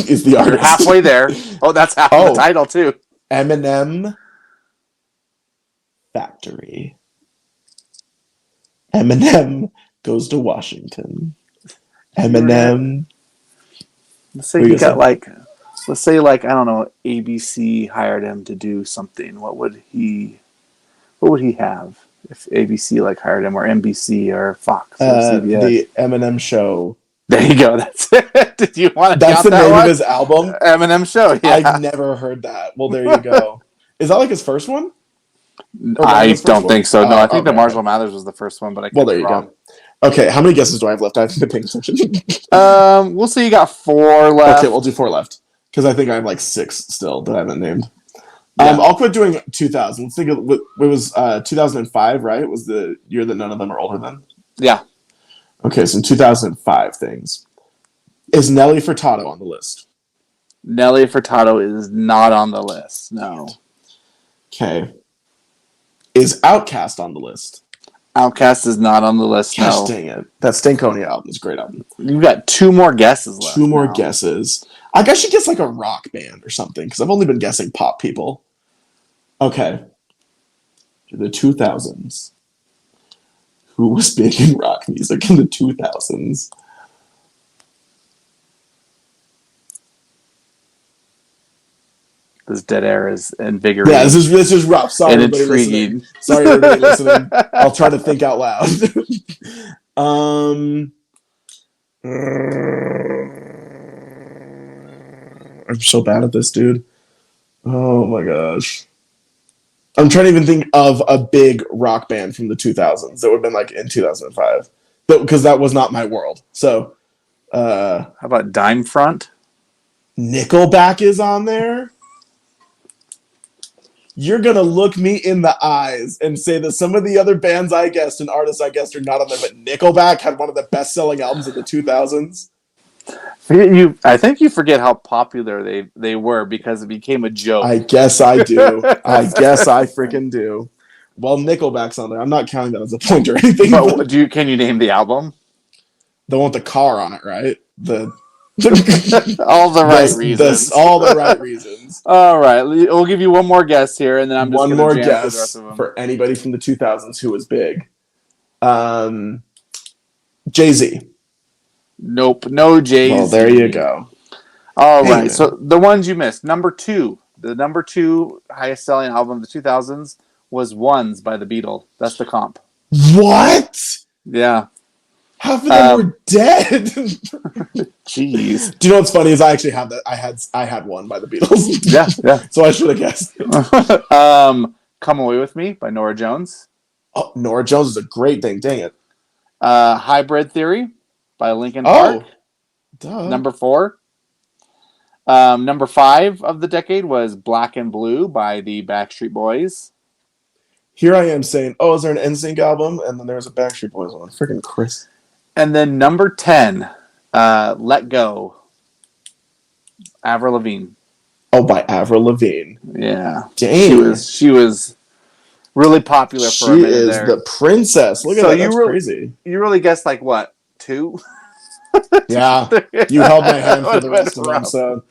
is the artist. You're halfway there. Oh, that's half the title too. Eminem Factory. Eminem goes to Washington. Eminem. Let's say he got let's say I don't know, ABC hired him to do something. What would he have if ABC hired him, or NBC or Fox or CBS? The Eminem Show. There you go. That's it. Did you want to? That's the name of his album. Eminem Show. Yeah. I've never heard that. Well, there you go. Is that his first one? I don't think so. No, I think the Marshall Mathers was the first one, but I can't be wrong. Go. Okay, how many guesses do I have left? I haven't been paying attention. We'll see. You got 4 left. Okay, we'll do 4 left because I think I have 6 still that I haven't named. Yeah. I'll quit doing 2000. Let's think it was 2005, right? It was the year that none of them are older than. Yeah. Okay, some 2005 things. Is Nelly Furtado on the list? Nelly Furtado is not on the list. No. Okay. Is Outkast on the list? Outkast is not on the list. Gosh, no. Dang it. That Stankonia album is a great album. You've got 2 more guesses left. 2 more guesses. I guess you guess a rock band or something, because I've only been guessing pop people. Okay. The 2000s. Who was big in rock music in the 2000s? This dead air is invigorating. Yeah, this is rough. Sorry, and everybody intriguing. Listening. Sorry, everybody listening. I'll try to think out loud. I'm so bad at this, dude. Oh my gosh. I'm trying to even think of a big rock band from the 2000s that would have been in 2005. because that was not my world. So, How about Dime Front? Nickelback is on there. You're gonna look me in the eyes and say that some of the other bands I guessed and artists I guessed are not on there, but Nickelback had one of the best-selling albums of the 2000s. I think you forget how popular they were because it became a joke. I guess I do. I guess I freaking do. Well, Nickelback's on there. I'm not counting that as a point or anything. But can you name the album? The one with the car on it, right? All the right reasons. All the right reasons. All right, we'll give you one more guess here, and then I'm just one gonna more jam guess through the rest of them. for anybody from the 2000s who was big. Jay-Z. Nope, no Jay-Z. Well, there you go. All right, so the ones you missed. Number 2, the number 2 highest selling album of the 2000s was "Ones" by the Beatles. That's the comp. What? Yeah. Half of them were dead. Jeez. Do you know what's funny is I actually have that. I had one by the Beatles. Yeah. So I should have guessed. "Come Away with Me" by Norah Jones. Oh, Norah Jones is a great thing. Dang it. "Hybrid Theory" by Linkin Park. Duh. Number 4. Number 5 of the decade was "Black and Blue" by the Backstreet Boys. Here I am saying, "Oh, is there an NSYNC album?" And then there's a Backstreet Boys one. Freaking Chris. And then number 10, "Let Go," Avril Lavigne. Oh, by Avril Lavigne. Yeah. Dang. She was really popular for a minute there. She is the princess. Look at that. That's crazy. You really guessed like what? 2? Yeah. You held my hand for the rest of them. So.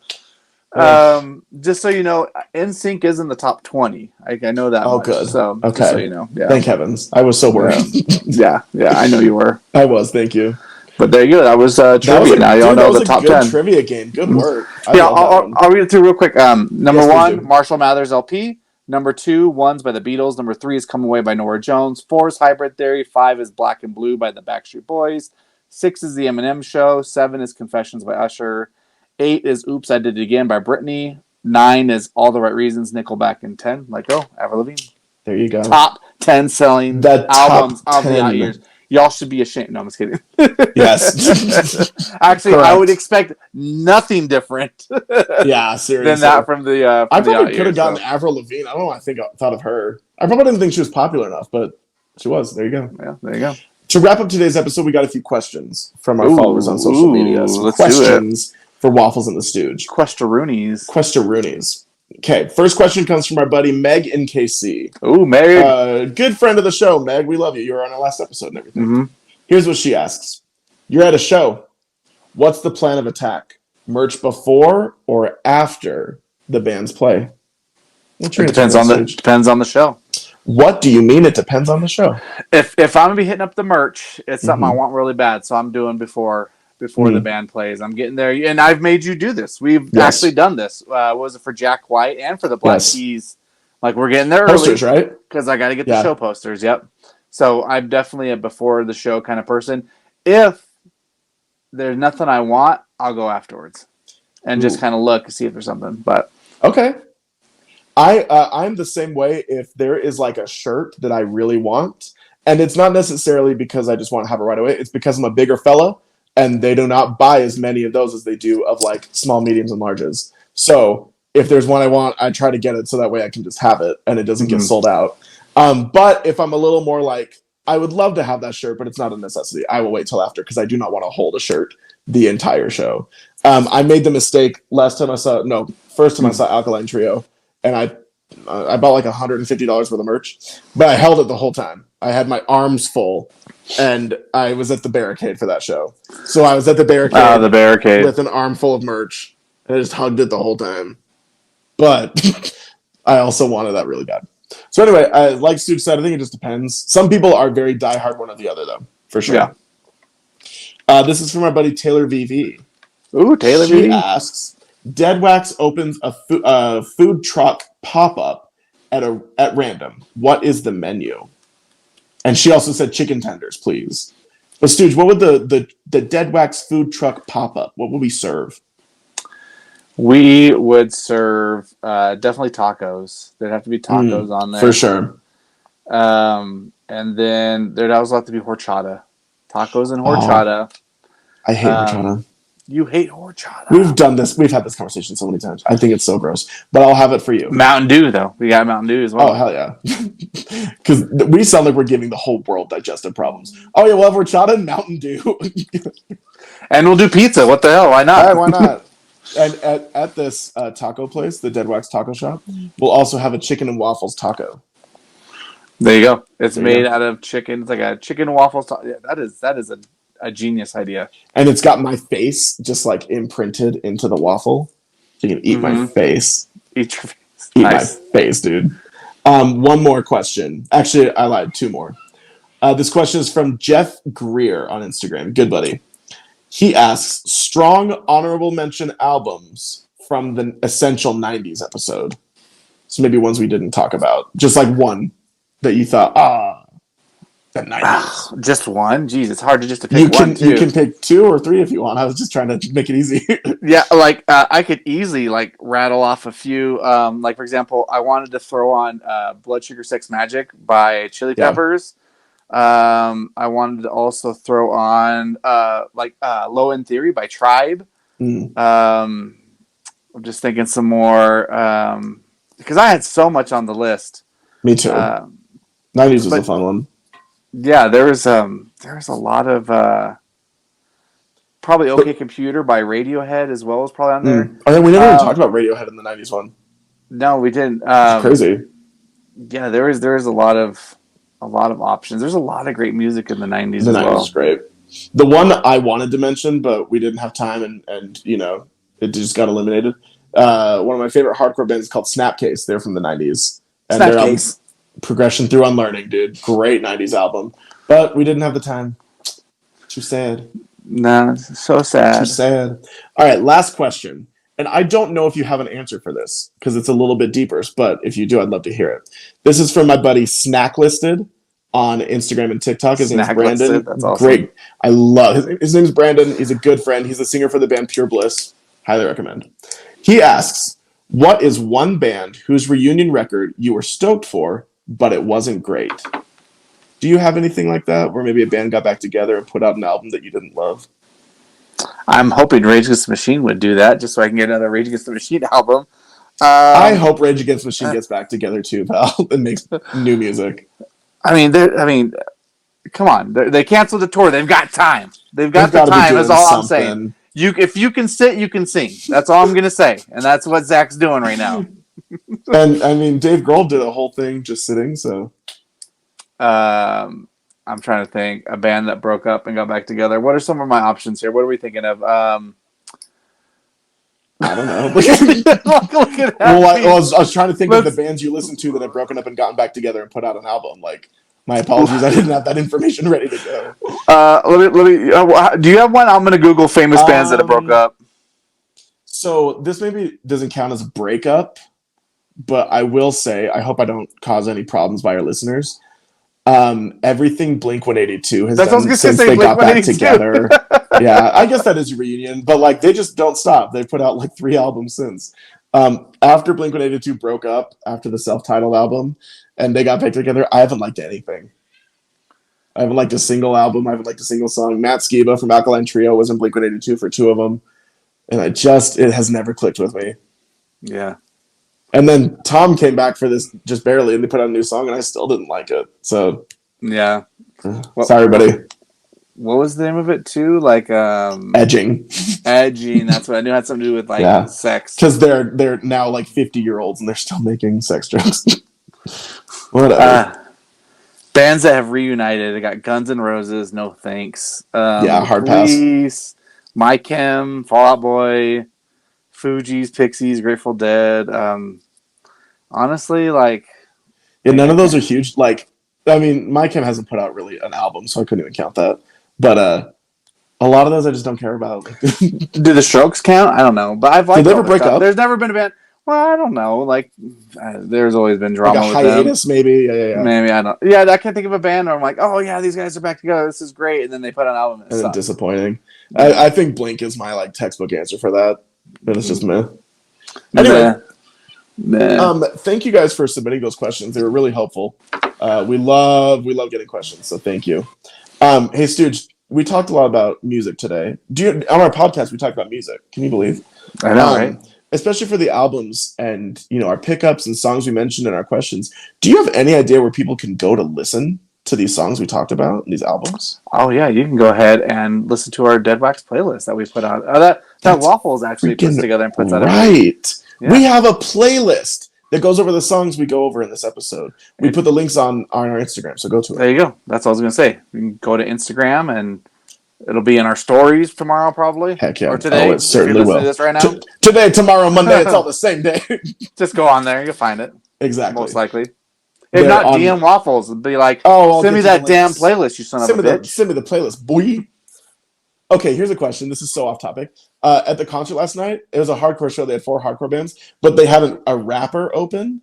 Just so you know, NSYNC is in the top 20. I know that. Oh, much, good. So, okay. Just so you know. Yeah. Thank heavens. I was so worried. Yeah, I know you were. I was. Thank you. But there you go. That was trivia. Now y'all know the top 10. That was a good trivia game. Good work. I'll read it through real quick. Number Yes, 1, Marshall Mathers LP. Number 2, "Ones" by the Beatles. Number 3 is "Come Away" by Norah Jones. 4 is "Hybrid Theory." 5 is "Black and Blue" by the Backstreet Boys. 6 is "The Eminem Show." 7 is "Confessions" by Usher. 8 is "Oops, I Did It Again" by Britney. 9 is "All the Right Reasons," Nickelback. And 10, Let Go, Avril Lavigne. There you go. Top 10 selling albums of the out years. Y'all should be ashamed. No, I'm just kidding. Yes. Actually, correct. I would expect nothing different. Yeah, seriously. Than that from the. I probably could have gotten Avril Lavigne. I don't know. I thought of her. I probably didn't think she was popular enough, but she was. There you go. Yeah, there you go. To wrap up today's episode, we got a few questions from our followers on social media. Some let's questions for Waffles and the Stooge. Questionroonies. Okay, first question comes from our buddy Meg in KC. Ooh, Meg. Good friend of the show, Meg. We love you. You were on our last episode and everything. Mm-hmm. Here's what she asks. You're at a show. What's the plan of attack? Merch before or after the bands play? It depends on the show. What do you mean it depends on the show? If I'm going to be hitting up the merch, it's something I want really bad, so I'm doing before the band plays. I'm getting there, and I've made you do this. We've actually done this. Was it for Jack White and for the Black Keys? Like, we're getting there early. Posters, right? Because I got to get the show posters, yep. So I'm definitely a before the show kind of person. If there's nothing I want, I'll go afterwards and just kind of look and see if there's something. But okay. I'm the same way. If there is like a shirt that I really want, and it's not necessarily because I just want to have it right away, it's because I'm a bigger fella and they do not buy as many of those as they do of like small, mediums, and larges. So if there's one I want, I try to get it so that way I can just have it and it doesn't get sold out. But if I'm a little more like, I would love to have that shirt, but it's not a necessity, I will wait till after because I do not want to hold a shirt the entire show. I made the mistake first time I saw Alkaline Trio, and I bought like $150 worth of merch, but I held it the whole time. I had my arms full, and I was at the barricade for that show. So I was at the barricade, with an armful of merch, and I just hugged it the whole time. But I also wanted that really bad. So anyway, like Stooge said, I think it just depends. Some people are very diehard one or the other, though, for sure. Yeah. This is from our buddy Taylor VV. Ooh, Taylor VV. She asks, Deadwax opens a food truck pop-up at random. What is the menu? And she also said chicken tenders, please. But Stooge, what would the Deadwax food truck pop-up, what would we serve? We would serve definitely tacos. There'd have to be tacos on there. For sure. And then there'd also have to be horchata Tacos and Oh, horchata. I hate horchata. You hate horchata. We've done this. We've had this conversation so many times. I think it's so gross, but I'll have it for you. Mountain Dew, though. We got Mountain Dew as well. Oh, hell yeah. Because we sound like we're giving the whole world digestive problems. Oh, yeah, we'll have horchata and Mountain Dew. And we'll do pizza. What the hell? Why not? All right, why not? And at this taco place, the Deadwax Taco Shop, we'll also have a chicken and waffles taco. There you go. It's made out of chicken. It's like a chicken waffles. Yeah, that is a genius idea. And it's got my face just like imprinted into the waffle. So you can eat my face. Eat your face. Eat my face, dude. One more question. Actually, I lied. Two more. This question is from Jeff Greer on Instagram. Good buddy. He asks, strong honorable mention albums from the Essential 90s episode. So maybe ones we didn't talk about. Just like one that you thought, the 90s. Just one? Jeez, it's hard to pick one, too. You can pick 2 or 3 if you want. I was just trying to make it easy. Yeah, like I could easily like rattle off a few. Like for example, I wanted to throw on "Blood Sugar Sex Magic" by Chili Peppers. I wanted to also throw on "Low End Theory" by Tribe. I'm just thinking some more because I had so much on the list. Me too. 90s was a fun one. Yeah, there's a lot of. Probably OK Computer by Radiohead as well is probably on there. Oh, yeah, we never even talked about Radiohead in the 90s one. No, we didn't. It's crazy. Yeah, there is a lot of options. There's a lot of great music in the 90s as well. The 90s is great. The one I wanted to mention, but we didn't have time and you know, it just got eliminated. One of my favorite hardcore bands is called Snapcase. They're from the 90s. And their album, Progression Through Unlearning, dude. Great 90s album. But we didn't have the time. Too sad. No, so sad. Too sad. All right, last question. And I don't know if you have an answer for this because it's a little bit deeper, but if you do, I'd love to hear it. This is from my buddy Snack Listed on Instagram and TikTok. His name's Brandon. That's awesome. Great. I love his name's Brandon. He's a good friend. He's the singer for the band Pure Bliss. Highly recommend. He asks, what is one band whose reunion record you were stoked for, but it wasn't great? Do you have anything like that, where maybe a band got back together and put out an album that you didn't love? I'm hoping Rage Against the Machine would do that, just so I can get another Rage Against the Machine album. I hope Rage Against the Machine gets back together too, pal, and makes new music. I mean, come on, they canceled the tour. They've got time. They've got the time. That's all I'm saying. If you can sit, you can sing. That's all I'm gonna say, and that's what Zach's doing right now. And I mean, Dave Grohl did a whole thing just sitting. So, I'm trying to think. A band that broke up and got back together. What are some of my options here? What are we thinking of? I don't know. Look at that. I was trying to think of the bands you listen to that have broken up and gotten back together and put out an album. Like, my apologies, I didn't have that information ready to go. Let me. Do you have one? I'm going to Google famous bands that have broke up. So this maybe doesn't count as a breakup, but I will say, I hope I don't cause any problems by our listeners. Everything Blink-182 has done since they got back together. Yeah, I guess that is a reunion, but like they just don't stop. They put out like 3 albums since. After Blink-182 broke up after the self-titled album and they got back together, I haven't liked anything. I haven't liked a single album. I haven't liked a single song. Matt Skiba from Alkaline Trio was in Blink-182 for 2 of them, and it has never clicked with me. Yeah. And then Tom came back for this just barely, and they put out a new song, and I still didn't like it. So, yeah. Sorry, buddy. What was the name of it too? Like Edging. Edging. That's what I knew. It had something to do with like sex. Because they're now like 50-year-olds and they're still making sex jokes. Whatever. Bands that have reunited. I got Guns N' Roses. No thanks. Hard Police, pass. My Chem, Fall Out Boy, Fugees, Pixies, Grateful Dead. Honestly, like, none of those are huge. Like, I mean, My Chem hasn't put out really an album, so I couldn't even count that. But a lot of those I just don't care about. Do the Strokes count? I don't know. But I've liked. Did they ever break up? There's never been a band. Well, I don't know. Like, there's always been drama like a with them. hiatus, maybe. Yeah. Maybe I don't. Yeah, I can't think of a band where I'm like, oh yeah, these guys are back together. This is great, and then they put an album and it's disappointing. I think Blink is my like textbook answer for that. And it's just meh. Anyway, thank you guys for submitting those questions. They were really helpful. We love getting questions, so thank you. Hey Stooge, we talked a lot about music today. On our podcast we talked about music. Can you believe? I know, right? Especially for the albums and our pickups and songs we mentioned in our questions. Do you have any idea where people can go to listen to these songs we talked about in these albums? Oh yeah, you can go ahead and listen to our Deadwax playlist that we put out. That Waffles actually puts together and puts out right. Yeah. We have a playlist that goes over the songs we go over in this episode. We put the links on our Instagram, so go to it. There you go. That's what I was gonna say. You can go to Instagram and it'll be in our stories tomorrow, probably. Heck yeah! Or today. Oh, it certainly will. To this right now. Today, tomorrow, Monday. It's all the same day. Just go on there. You'll find it. Exactly. Most likely. If not, DM Waffles and be like, send me that damn playlist, you son of a bitch. Send me the playlist, boy. Okay, here's a question. This is so off topic. At the concert last night, it was a hardcore show. They had 4 hardcore bands, but they had a rapper open.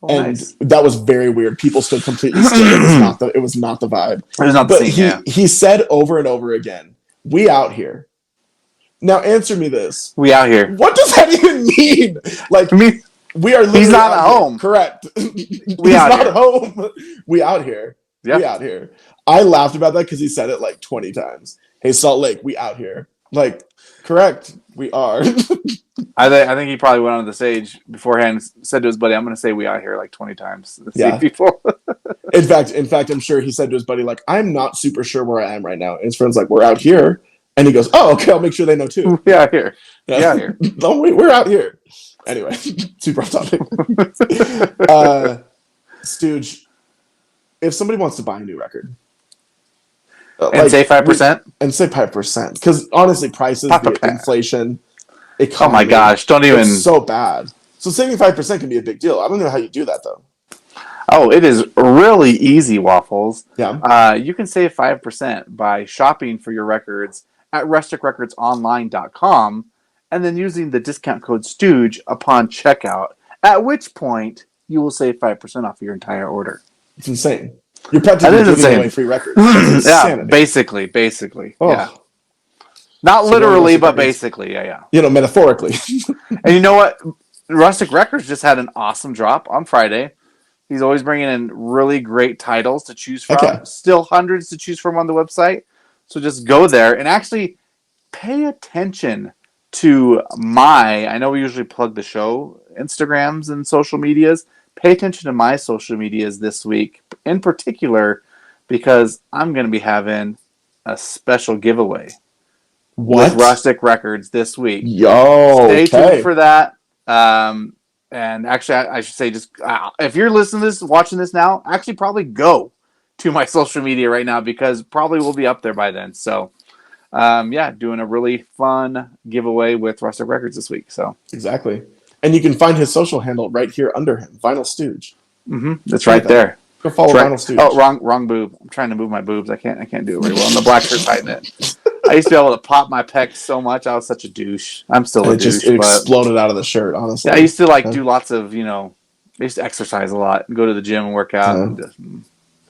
And nice. That was very weird. People stood completely still. It was not the vibe. It was not the scene, he said over and over again, "We out here." Now answer me this. We out here. What does that even mean? Like, we are literally he's not at home. Here. Correct. He's not home. We out here. Yep. We out here. I laughed about that because he said it like 20 times. Hey, Salt Lake, we out here. Like, correct. We are. I think he probably went on the stage beforehand and said to his buddy, I'm going to say we out here like 20 times to see people. In fact, I'm sure he said to his buddy, like, I'm not super sure where I am right now. And his friend's like, we're out here. And he goes, oh, okay, I'll make sure they know too. We out here. Yeah. We out here. No, we're out here. Anyway, super off topic. Stooge, if somebody wants to buy a new record, and say 5%? And say 5%. Because honestly, prices, the inflation, economy, oh my gosh, don't even. It's so bad. So saving 5% can be a big deal. I don't know how you do that, though. Oh, it is really easy, Waffles. Yeah. You can save 5% by shopping for your records at rusticrecordsonline.com and then using the discount code Stooge upon checkout, at which point you will save 5% off your entire order. It's insane. You're practically giving away free records. Yeah, basically. Oh. Yeah. Not literally, but basically. Yeah. Metaphorically. And you know what? Rustic Records just had an awesome drop on Friday. He's always bringing in really great titles to choose from. Okay. Still hundreds to choose from on the website. So just go there and actually pay attention to I know we usually plug the show, Instagrams and social medias. Pay attention to my social medias this week, in particular, because I'm going to be having a special giveaway with Rustic Records this week. Stay tuned for that. And actually, I should say, just if you're listening to this, watching this now, actually probably go to my social media right now because probably we'll be up there by then. So, doing a really fun giveaway with Rustic Records this week. So exactly. And you can find his social handle right here under him, Vinyl Stooge. Mm-hmm. That's right there. Go follow Vinyl Stooge. Oh, wrong boob. I'm trying to move my boobs. I can't do it very well. And the black shirt's hiding it. I used to be able to pop my pecs so much. I was such a douche. I'm still a douche. It exploded out of the shirt, honestly. Yeah, I used to do lots of, I used to exercise a lot and go to the gym and work out.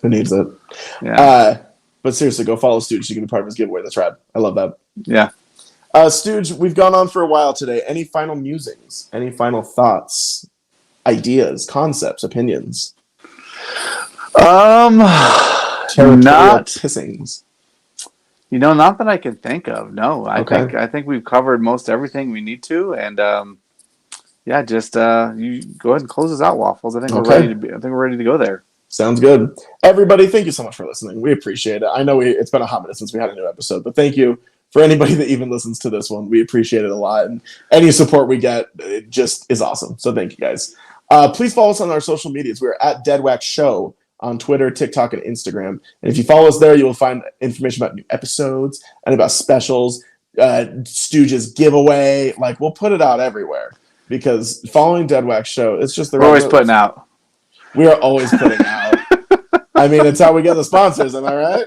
Who needs it? Yeah. But seriously, go follow Stooge. You can be part of his giveaway. That's rad. I love that. Yeah. Stooge, we've gone on for a while today. Any final musings? Any final thoughts, ideas, concepts, opinions? Territorial pissings. Not that I can think of. No, I think we've covered most everything we need to, and just you go ahead and close us out, Waffles. I think we're ready to be. I think we're ready to go there. Sounds good. Everybody, thank you so much for listening. We appreciate it. I know it's been a hot minute since we had a new episode, but thank you for anybody that even listens to this one. We appreciate it a lot, and any support we get, it just is awesome. So thank you guys. Please follow us on our social medias. We're at Deadwax Show on Twitter, TikTok, and Instagram. And if you follow us there, you will find information about new episodes and about specials, Stooge's giveaway. Like, we'll put it out everywhere because following Deadwax Show, it's just the We're always putting out. We are always putting out. I mean, it's how we get the sponsors, am I right?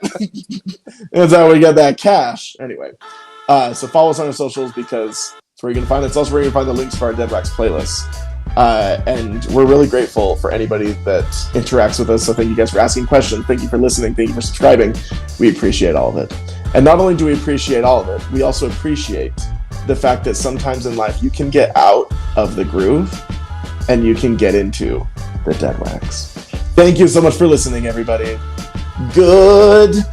It's how we get that cash. Anyway, so follow us on our socials because it's where you're going to find it. It's also where you're going to find the links for our Deadwax playlist. And we're really grateful for anybody that interacts with us. So thank you guys for asking questions. Thank you for listening. Thank you for subscribing. We appreciate all of it. And not only do we appreciate all of it, we also appreciate the fact that sometimes in life you can get out of the groove and you can get into the Deadwax. Thank you so much for listening, everybody. Goodbye.